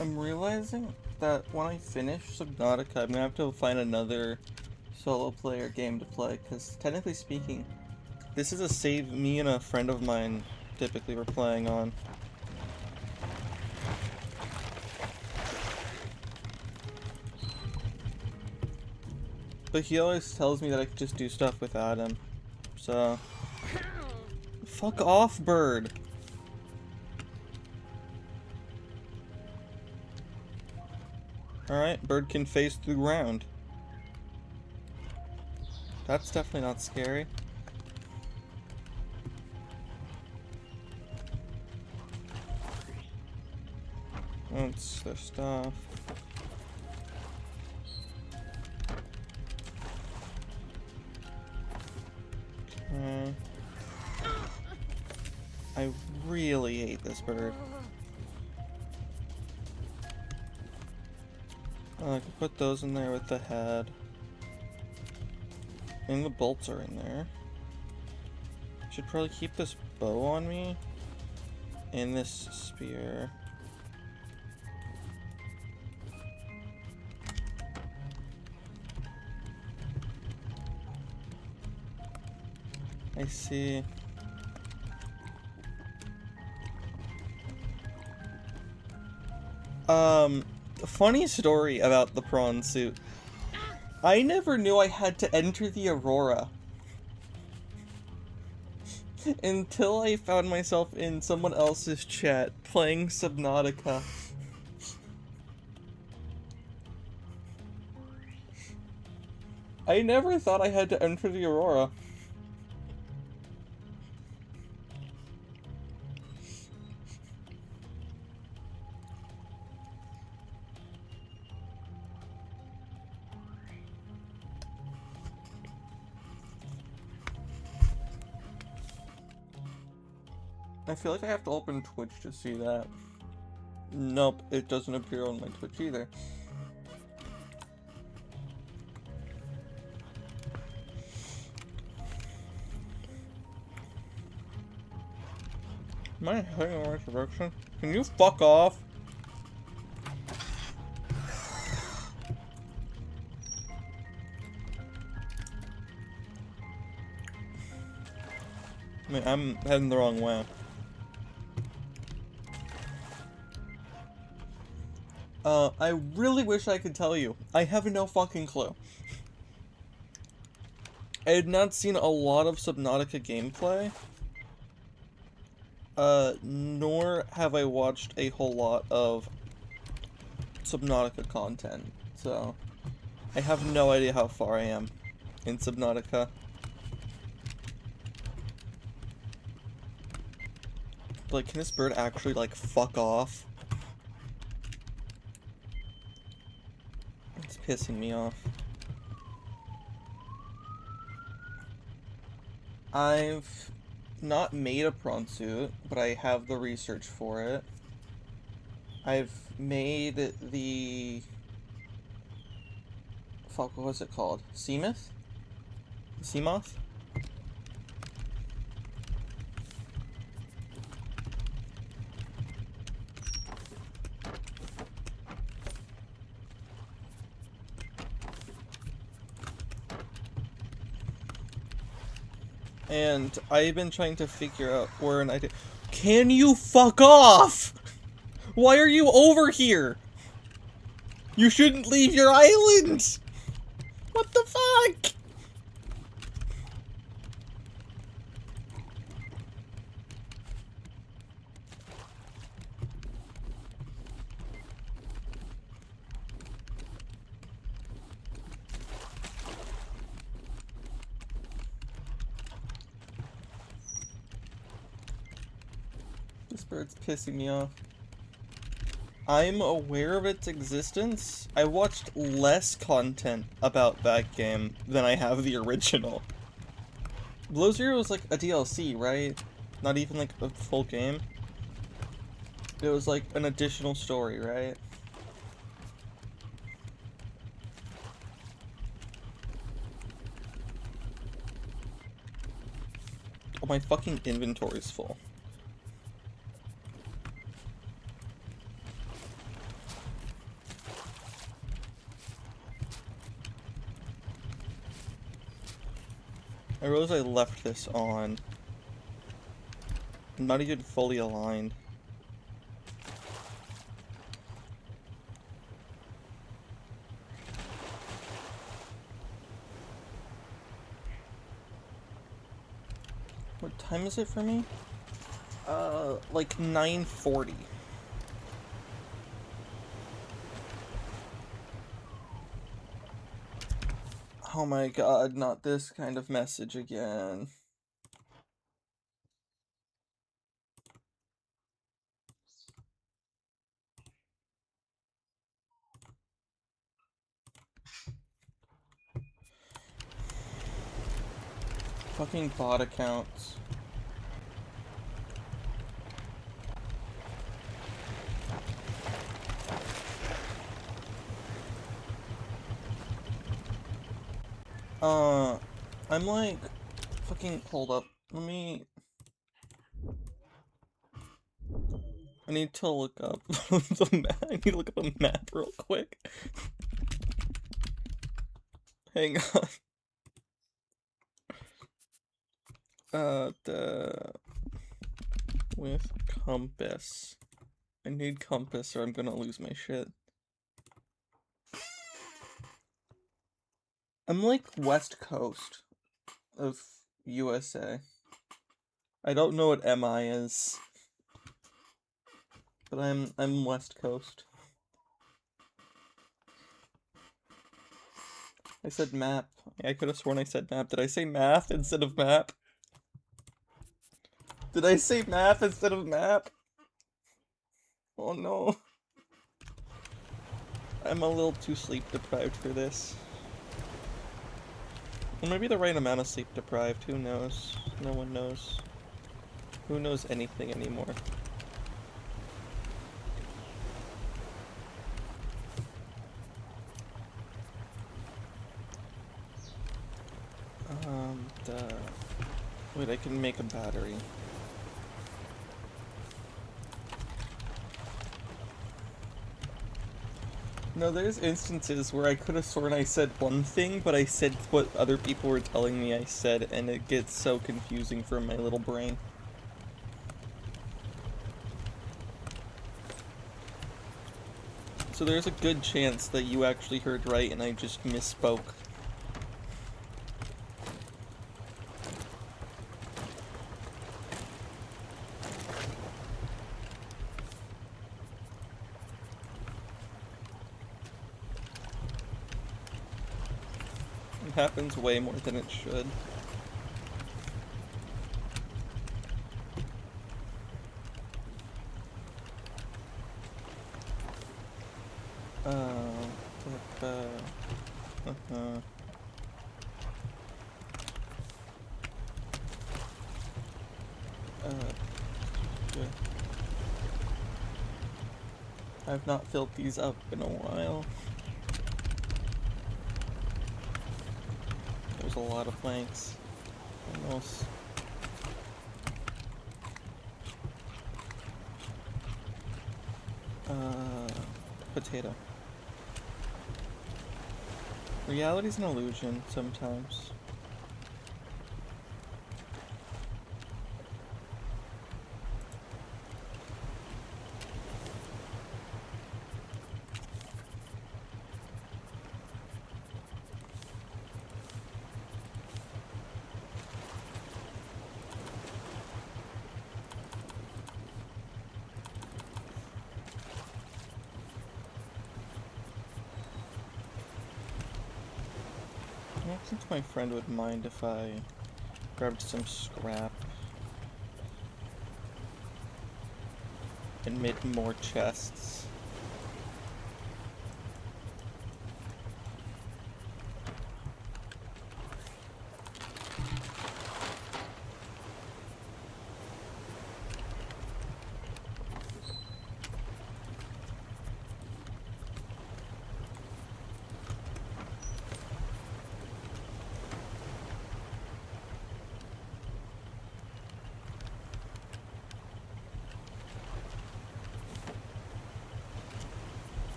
I'm realizing that when I finish Subnautica, I'm gonna have to find another solo player game to play, because technically speaking, this is a save me and a friend of mine typically were playing on. But he always tells me that I can just do stuff without him, so... Fuck off, bird! Alright, bird can phase through the ground. That's definitely not scary. That's their stuff. Okay. I really hate this bird. I can put those in there with the head. And the bolts are in there. Should probably keep this bow on me. And this spear. I see. Funny story about the prawn suit. I never knew I had to enter the Aurora. Until I found myself in someone else's chat playing Subnautica. I never thought I had to enter the Aurora. I feel like I have to open Twitch to see that. Nope, it doesn't appear on my Twitch either. Am I heading in the right direction? Can you fuck off? I mean, I'm heading the wrong way. I really wish I could tell you. I have no fucking clue. I had not seen a lot of Subnautica gameplay. Nor have I watched a whole lot of Subnautica content. So, I have no idea how far I am in Subnautica. Like, can this bird actually, like, fuck off? It's pissing me off. I've not made a prawn suit, but I have the research for it. I've made the... Fuck, what was it called? Seamoth? Seamoth? And I've been trying to figure out where an idea. Can you fuck off? Why are you over here? You shouldn't leave your island! What the fuck? This bird's pissing me off. I'm aware of its existence. I watched less content about that game than I have the original. Below Zero was like a DLC, right? Not even like a full game. It was like an additional story, right? Oh, my fucking inventory's full. I realize I left this on. I'm not even fully aligned. What time is it for me? Like 9:40. Oh my god, not this kind of message again. Fucking bot accounts. I'm like, fucking, hold up. Let me... I need to look up the map. I need to look up a map real quick. Hang on. With compass. I need compass or I'm gonna lose my shit. I'm like west coast of USA. I don't know what MI is. But I'm west coast. I said map. I could have sworn I said map. Did I say math instead of map? Did I say math instead of map? Oh no. I'm a little too sleep deprived for this. Or maybe the right amount of sleep deprived. Who knows? No one knows. Who knows anything anymore? Wait, I can make a battery. No, there's instances where I could have sworn I said one thing, but I said what other people were telling me I said, and it gets so confusing for my little brain. So there's a good chance that you actually heard right and I just misspoke. It happens way more than it should. I've not filled these up in a while. There's a lot of blanks. Almost. Potato. Reality's an illusion sometimes. I don't think my friend would mind if I grabbed some scrap and made more chests.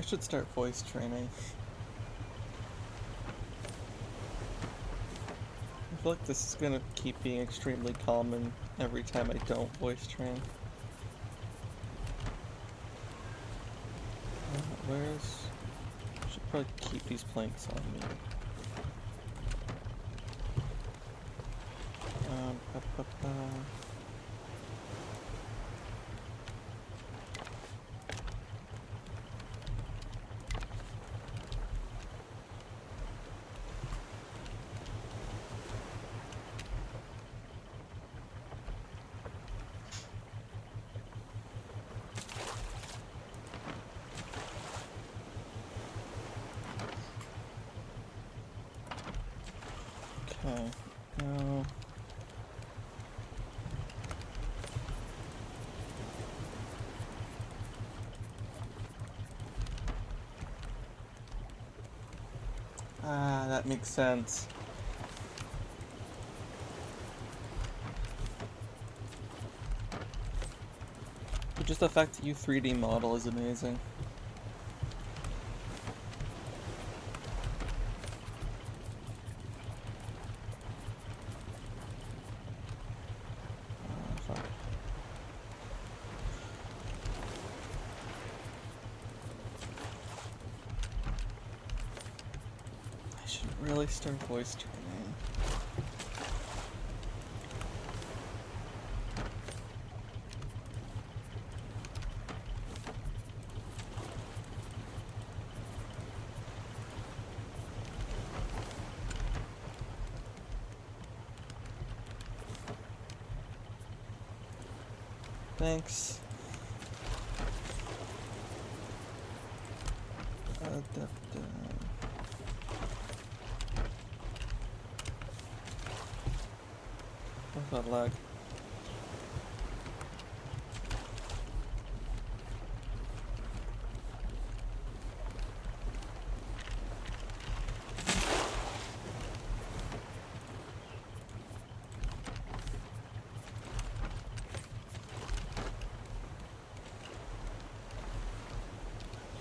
I should start voice training. I feel like this is gonna keep being extremely common every time I don't voice train. Where's... I should probably keep these planks on me. Ba, ba, ba. Okay, now... Ah, that makes sense. But just the fact that you 3D model is amazing. Fuck. I should really start voice training. Thanks. What's that lag?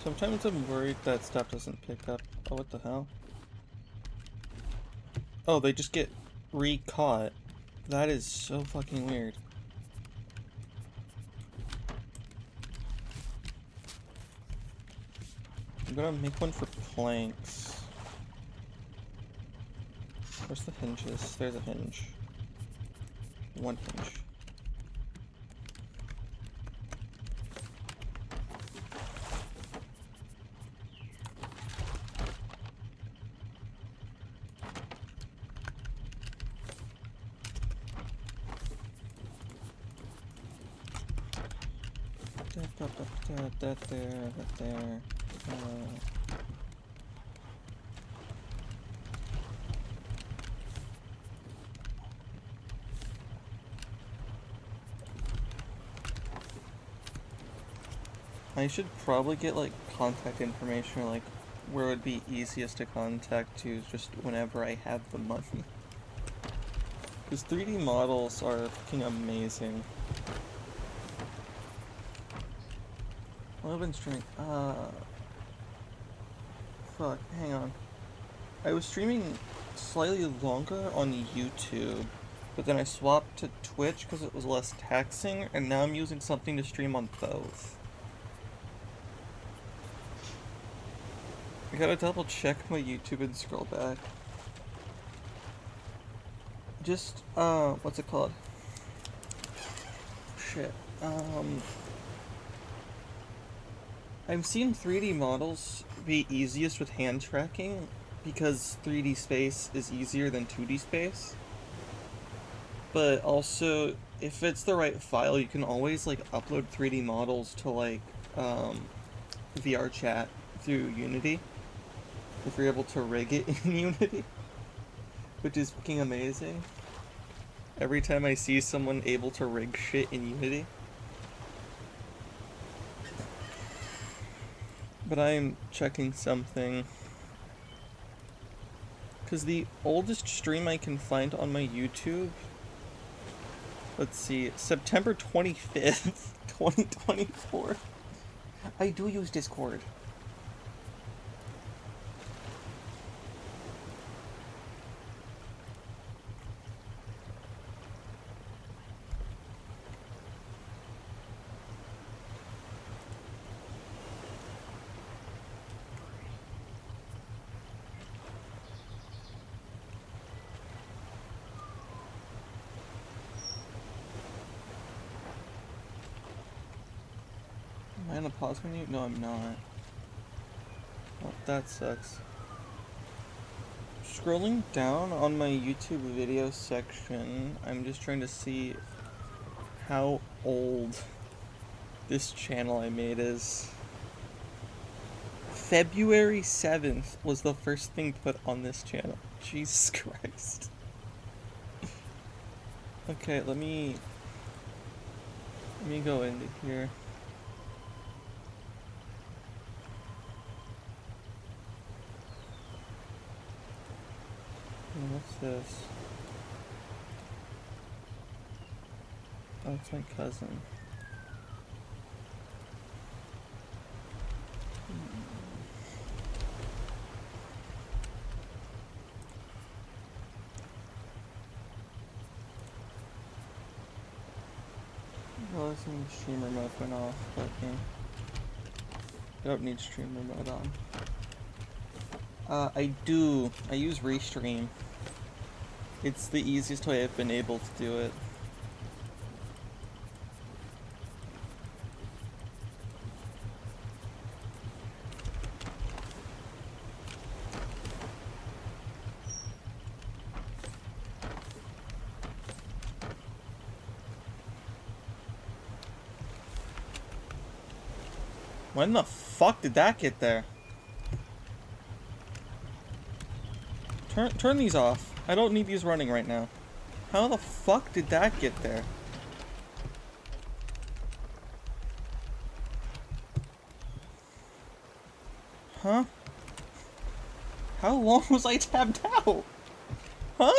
Sometimes I'm worried that stuff doesn't pick up. Oh, what the hell? Oh, they just get re-caught. That is so fucking weird. I'm gonna make one for planks. Where's the hinges? There's a hinge. One hinge. That there. I should probably get like contact information, or like where it would be easiest to contact to just whenever I have the money. Because 3D models are fucking amazing. Well, I've been streaming. Fuck, hang on. I was streaming slightly longer on YouTube, but then I swapped to Twitch because it was less taxing, and now I'm using something to stream on both. I gotta double check my YouTube and scroll back. Just, what's it called? Shit. I've seen 3D models be easiest with hand tracking because 3D space is easier than 2D space. But also, if it's the right file, you can always like upload 3D models to like VR chat through Unity. If you're able to rig it in Unity, which is fucking amazing. Every time I see someone able to rig shit in Unity. But I'm checking something. Because the oldest stream I can find on my YouTube, let's see, September 25th, 2024. I do use Discord. Am I on a pause menu? No, I'm not. Oh, that sucks. Scrolling down on my YouTube video section, I'm just trying to see how old this channel I made is. February 7th was the first thing put on this channel. Jesus Christ. Okay, let me go into here. What's this? Oh, it's my cousin. Well, this means streamer mode went off, but yeah. Don't need streamer mode on. I use Restream. It's the easiest way I've been able to do it. When the fuck did that get there? Turn these off. I don't need these running right now. How the fuck did that get there? Huh? How long was I tabbed out? Huh?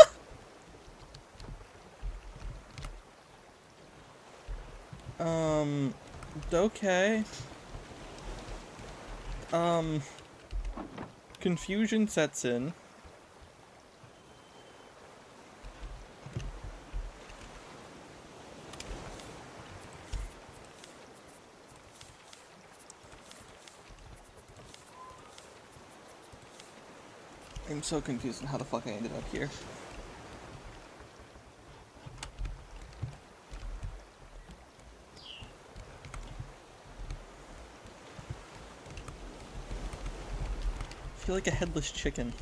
Okay. Confusion sets in. I'm so confused on how the fuck I ended up here. I feel like a headless chicken.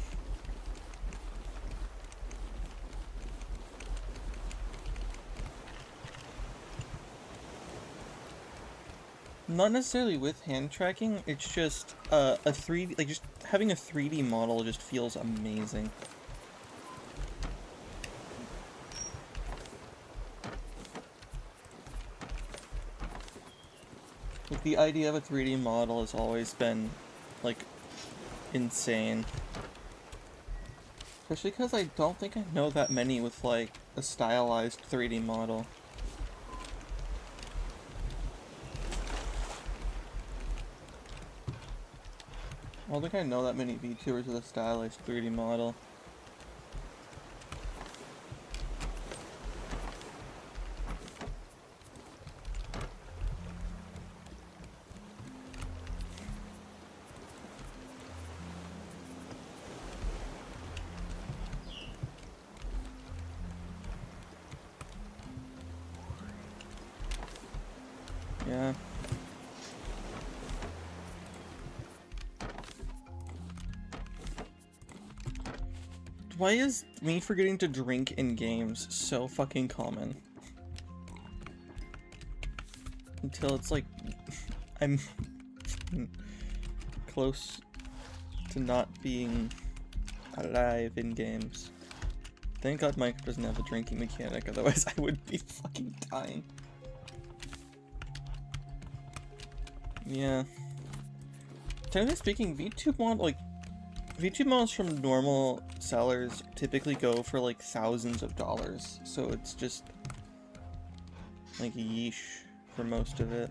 Not necessarily with hand tracking, it's just a 3D, like just having a 3D model just feels amazing. Like the idea of a 3D model has always been like insane. Especially because I don't think I know that many with like a stylized 3D model. I don't think I know that many VTubers with a stylized 3D model. Yeah. Why is me forgetting to drink in games so fucking common? Until it's like, I'm close to not being alive in games. Thank God Minecraft doesn't have a drinking mechanic, otherwise I would be fucking dying. Yeah. Technically speaking, VTube models from normal sellers typically go for like thousands of dollars, so it's just like yeesh for most of it.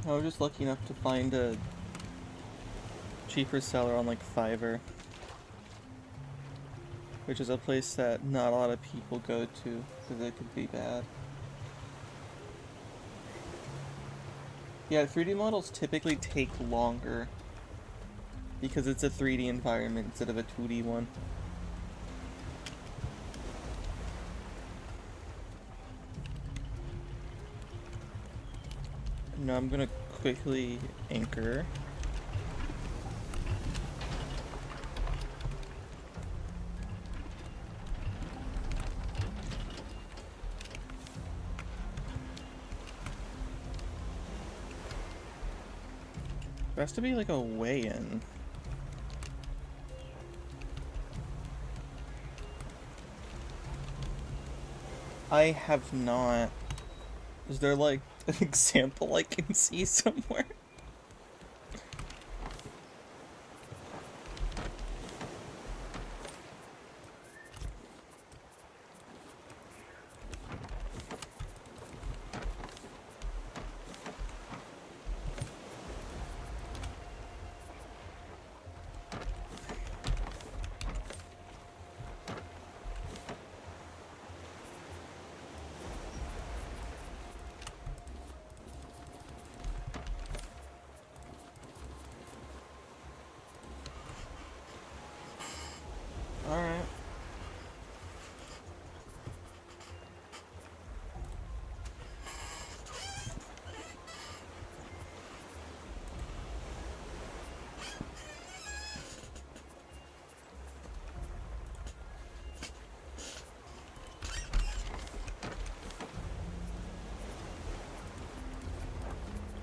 I was just lucky enough to find a cheaper seller on like Fiverr, which is a place that not a lot of people go to because it could be bad. Yeah, 3D models typically take longer because it's a 3D environment instead of a 2D one. Now I'm gonna quickly anchor. There has to be like a way in. I have not. Is there like an example I can see somewhere? Alright.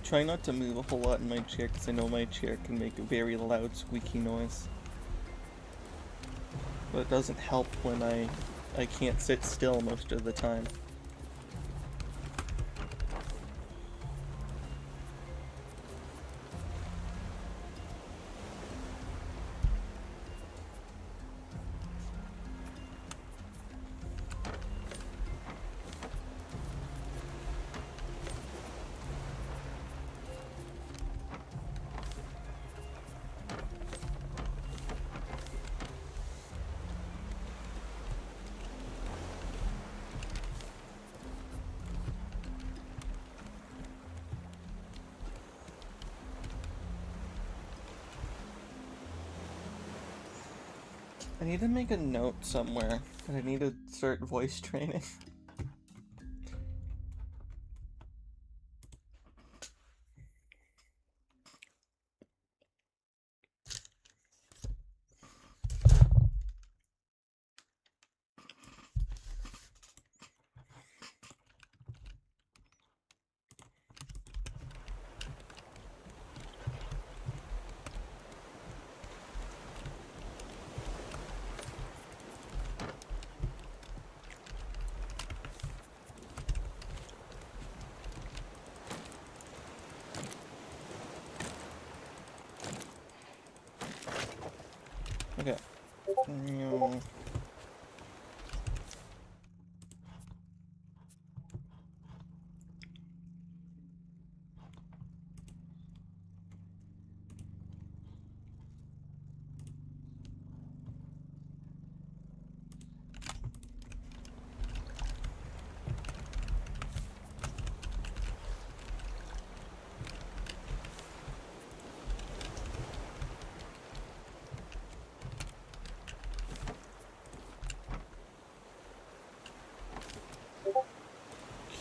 Try not to move a whole lot in my chair because I know my chair can make a very loud squeaky noise. But it doesn't help when I can't sit still most of the time. I need to make a note somewhere that I need to start voice training. Okay. No.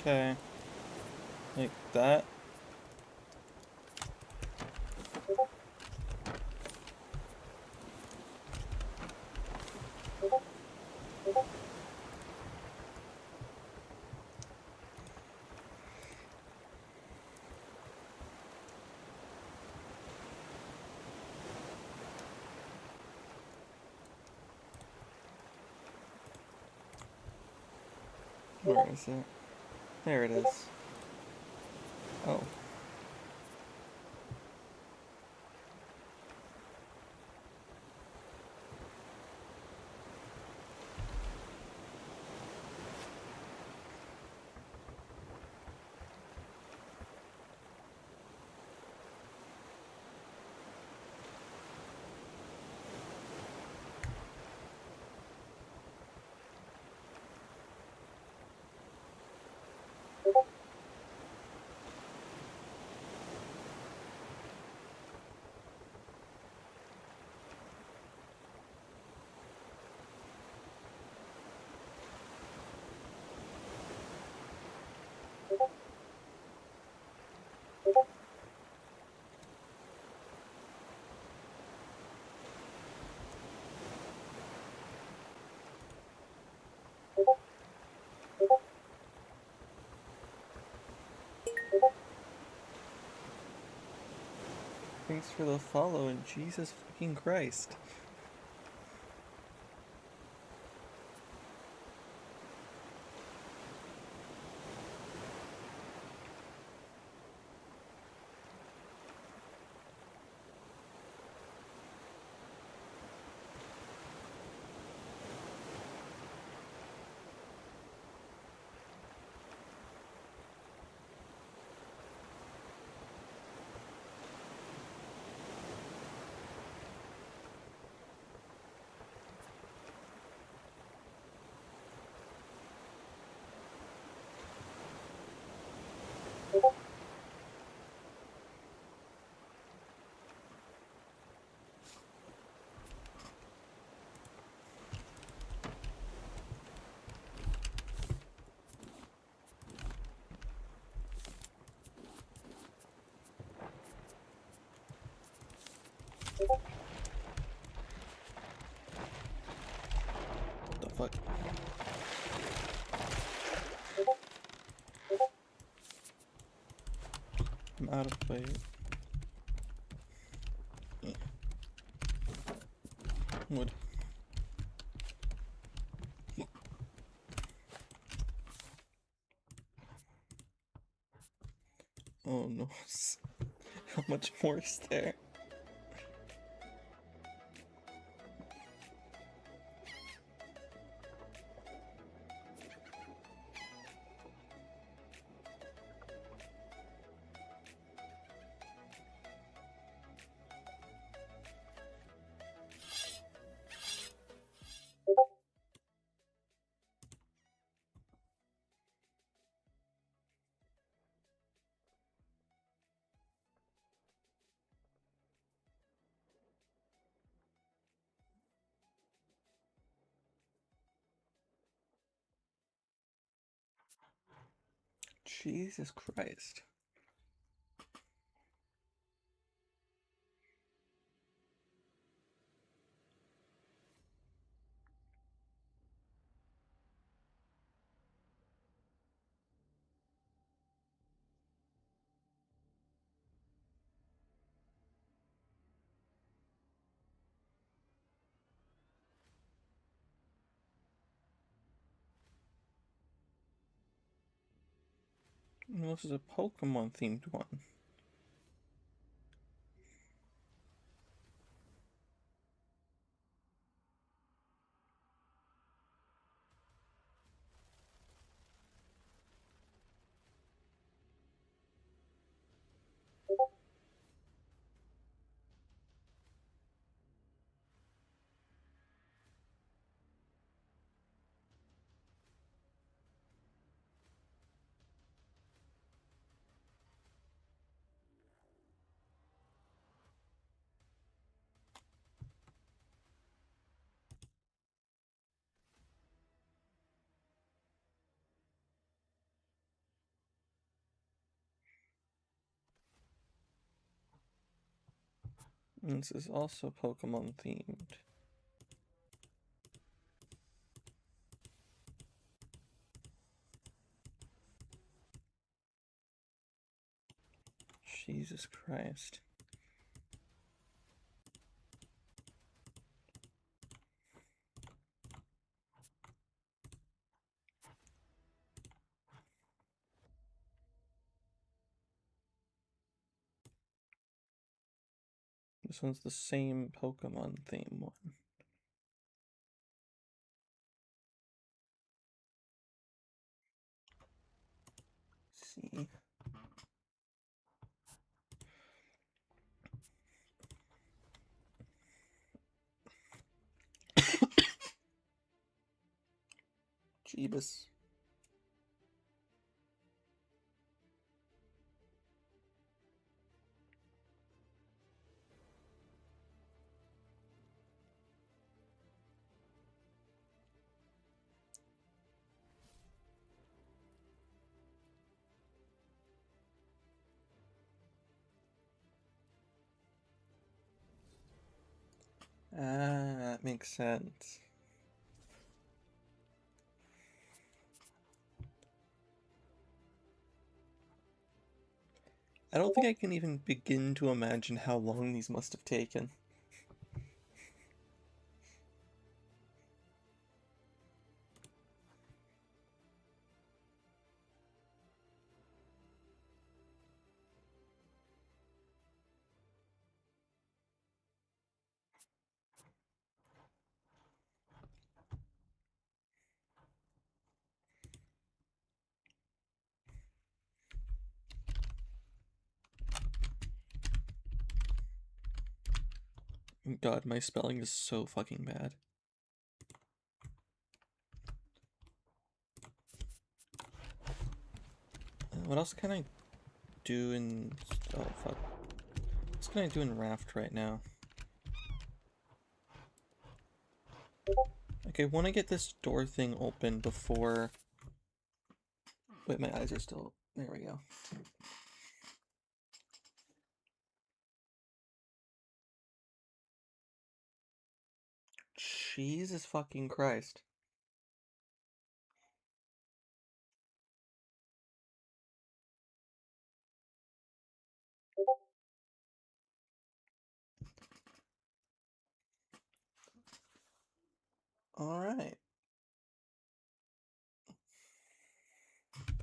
Okay. Like that. Where is it? There it is. Oh. thanks for the follow, and Jesus fucking Christ. What the fuck? I'm out of weight. Wood. Oh no. How much more is there? Jesus Christ. Well, this is a Pokemon themed one. And this is also Pokemon themed. Jesus Christ. This one's the same Pokemon theme one. See. Jeebus. Ah, that makes sense. I don't think I can even begin to imagine how long these must have taken. God, my spelling is so fucking bad. What else can I do in... Oh, fuck. What can I do in Raft right now? Okay, I want to get this door thing open before... Wait, my eyes are still... There we go. Jesus fucking Christ. Alright.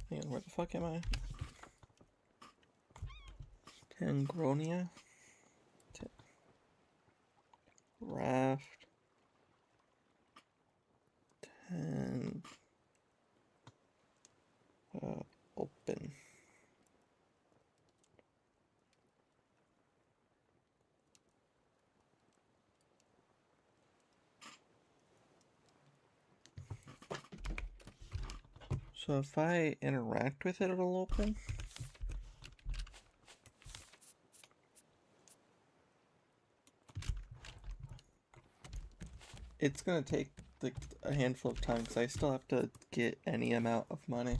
Hang on, where the fuck am I? Tangronia? Raft. And... open. So if I interact with it, it'll open? It's gonna take like a handful of time because I still have to get any amount of money.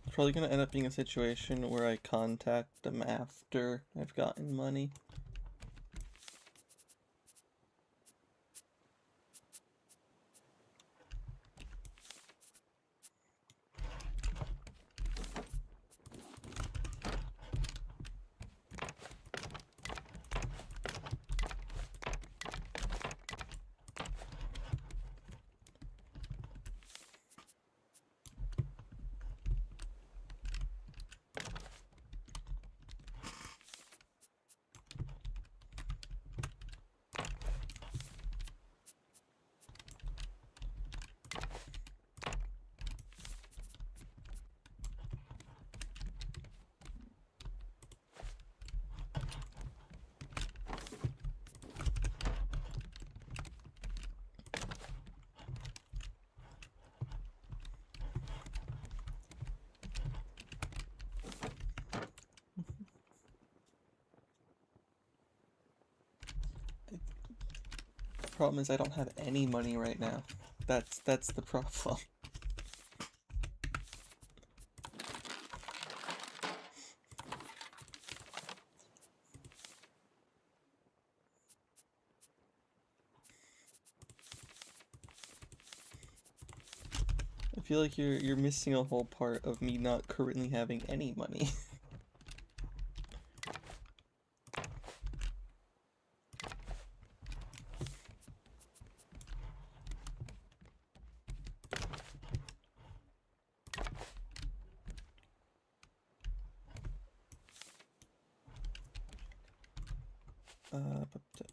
It's probably gonna end up being a situation where I contact them after I've gotten money. Problem is I don't have any money right now. That's the problem. I feel like you're missing a whole part of me not currently having any money. But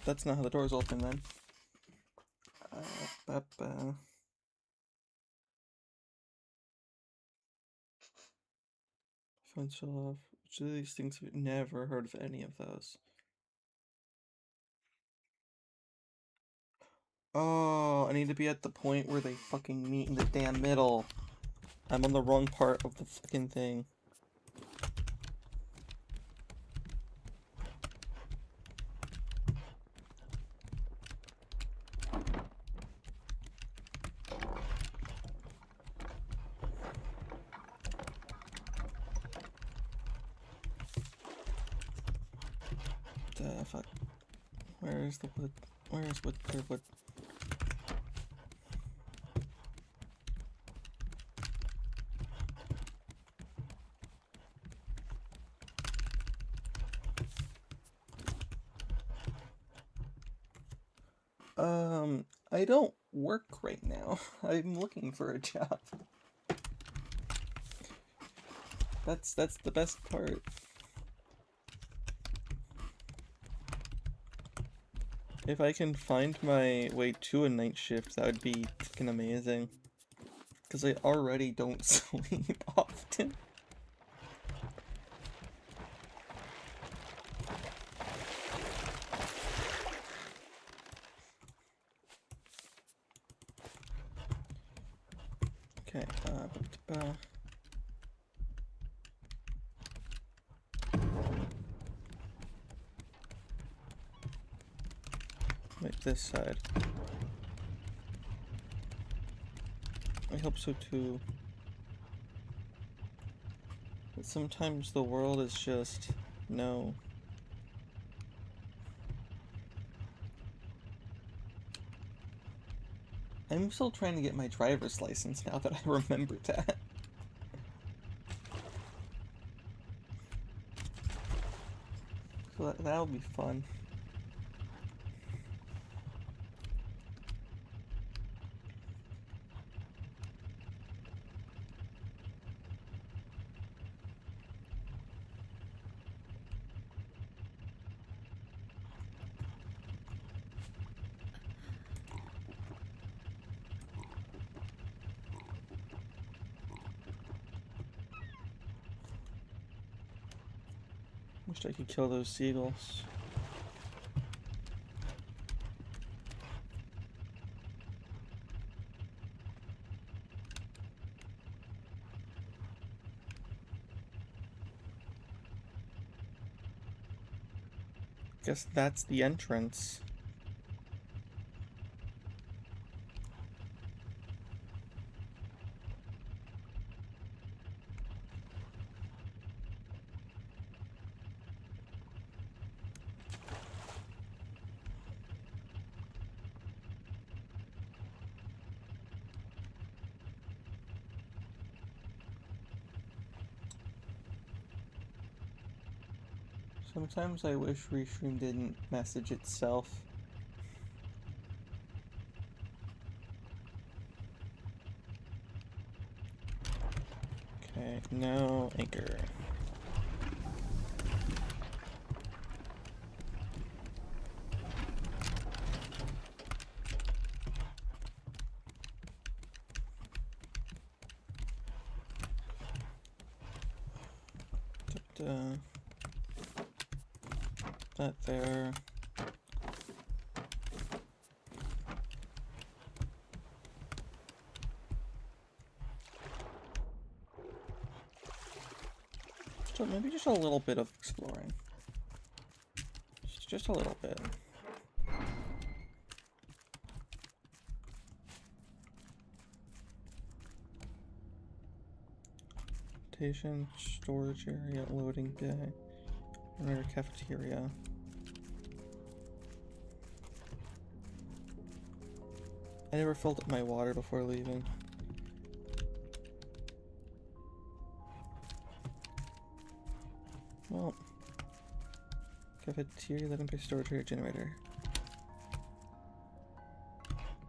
that's not how the doors open then. Phone still off. Which of these things? We've never heard of any of those. Oh, I need to be at the point where they fucking meet in the damn middle. I'm on the wrong part of the fucking thing. The fuck? Where is the wood? Where is wood? Where wood? I don't work right now. I'm looking for a job. That's the best part. If I can find my way to a night shift, that would be fucking amazing. Because I already don't sleep often. Okay, wait, this side. I hope so too. But sometimes the world is just no. I'm still trying to get my driver's license now that I remember that. So that'll be fun. Wish I could kill those seagulls. Guess that's the entrance. Sometimes I wish Restream didn't message itself. Okay, no anchor. That there. So maybe just a little bit of exploring. Just a little bit. Station, storage area, loading bay, another cafeteria. I never filled up my water before leaving. Well, cafeteria, let me pay storage area generator.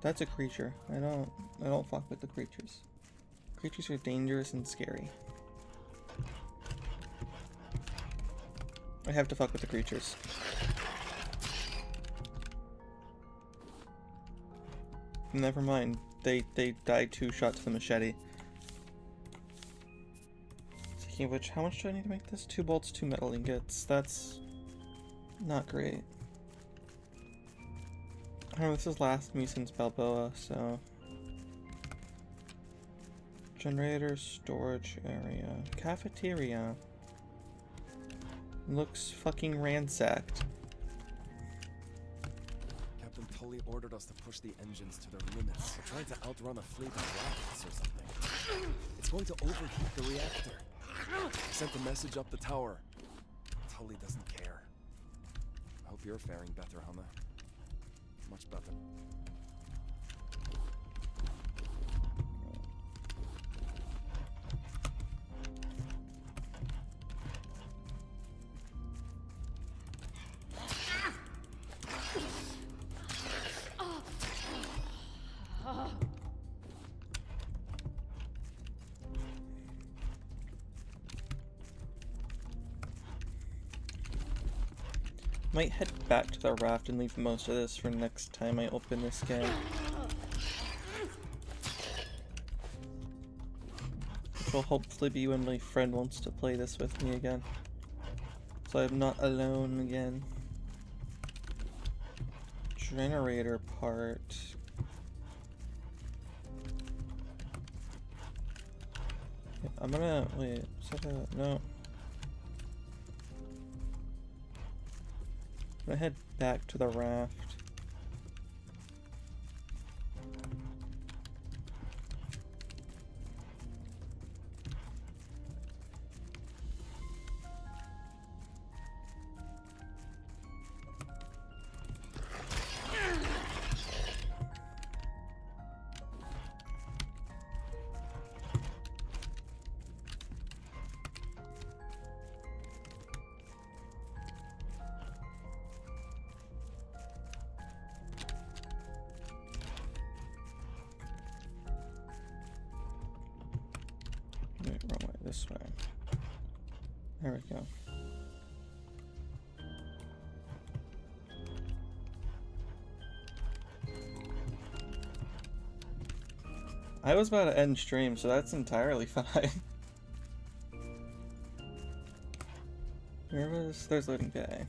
That's a creature. I don't fuck with the creatures. Creatures are dangerous and scary. I have to fuck with the creatures. Never mind. They died 2 shots to the machete. Speaking of which, how much do I need to make this? 2 bolts, 2 metal ingots. That's not great. I don't know, this has lasted me since Balboa, so... Generator, storage area, cafeteria. Looks fucking ransacked. Captain Tully ordered us to push the engines to their limits. We're trying to outrun a fleet of rafts or something. It's going to overheat the reactor. I sent a message up the tower. Tully doesn't care. I hope you're faring better, Hannah. Much better. Might head back to the raft and leave most of this for next time I open this game. Which will hopefully be when my friend wants to play this with me again. So I'm not alone again. Generator part. Yeah, I'm gonna wait, is that a no? I'm gonna head back to the raft. Wait, wrong way, this way. There we go. I was about to end stream, so that's entirely fine. Where was... There's loading bay.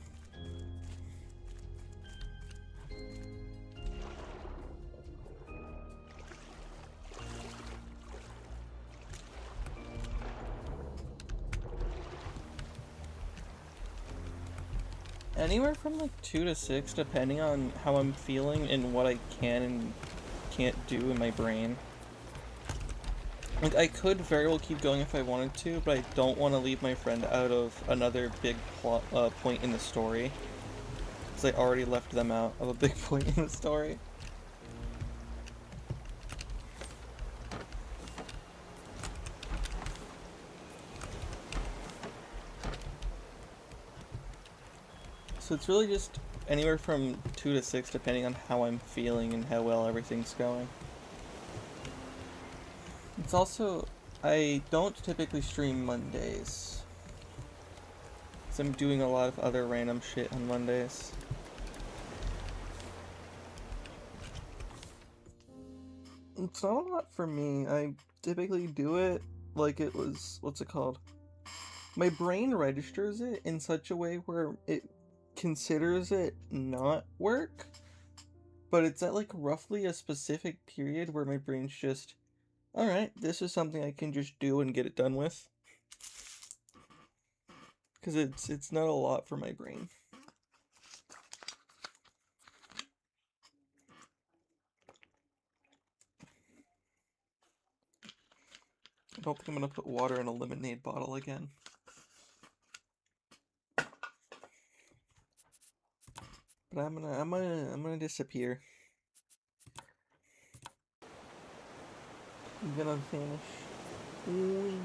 Anywhere from like 2 to 6, depending on how I'm feeling and what I can and can't do in my brain. Like, I could very well keep going if I wanted to, but I don't want to leave my friend out of another big plot, point in the story. Because I already left them out of a big point in the story. So it's really just anywhere from 2 to 6, depending on how I'm feeling and how well everything's going. It's also, I don't typically stream Mondays. Because I'm doing a lot of other random shit on Mondays. It's not a lot for me. I typically do it like it was, what's it called? My brain registers it in such a way where it considers it not work, but it's at like roughly a specific period where my brain's just, alright, this is something I can just do and get it done with. Because it's not a lot for my brain. I don't think I'm gonna put water in a lemonade bottle again. But I'm gonna disappear. I'm gonna vanish. Wink.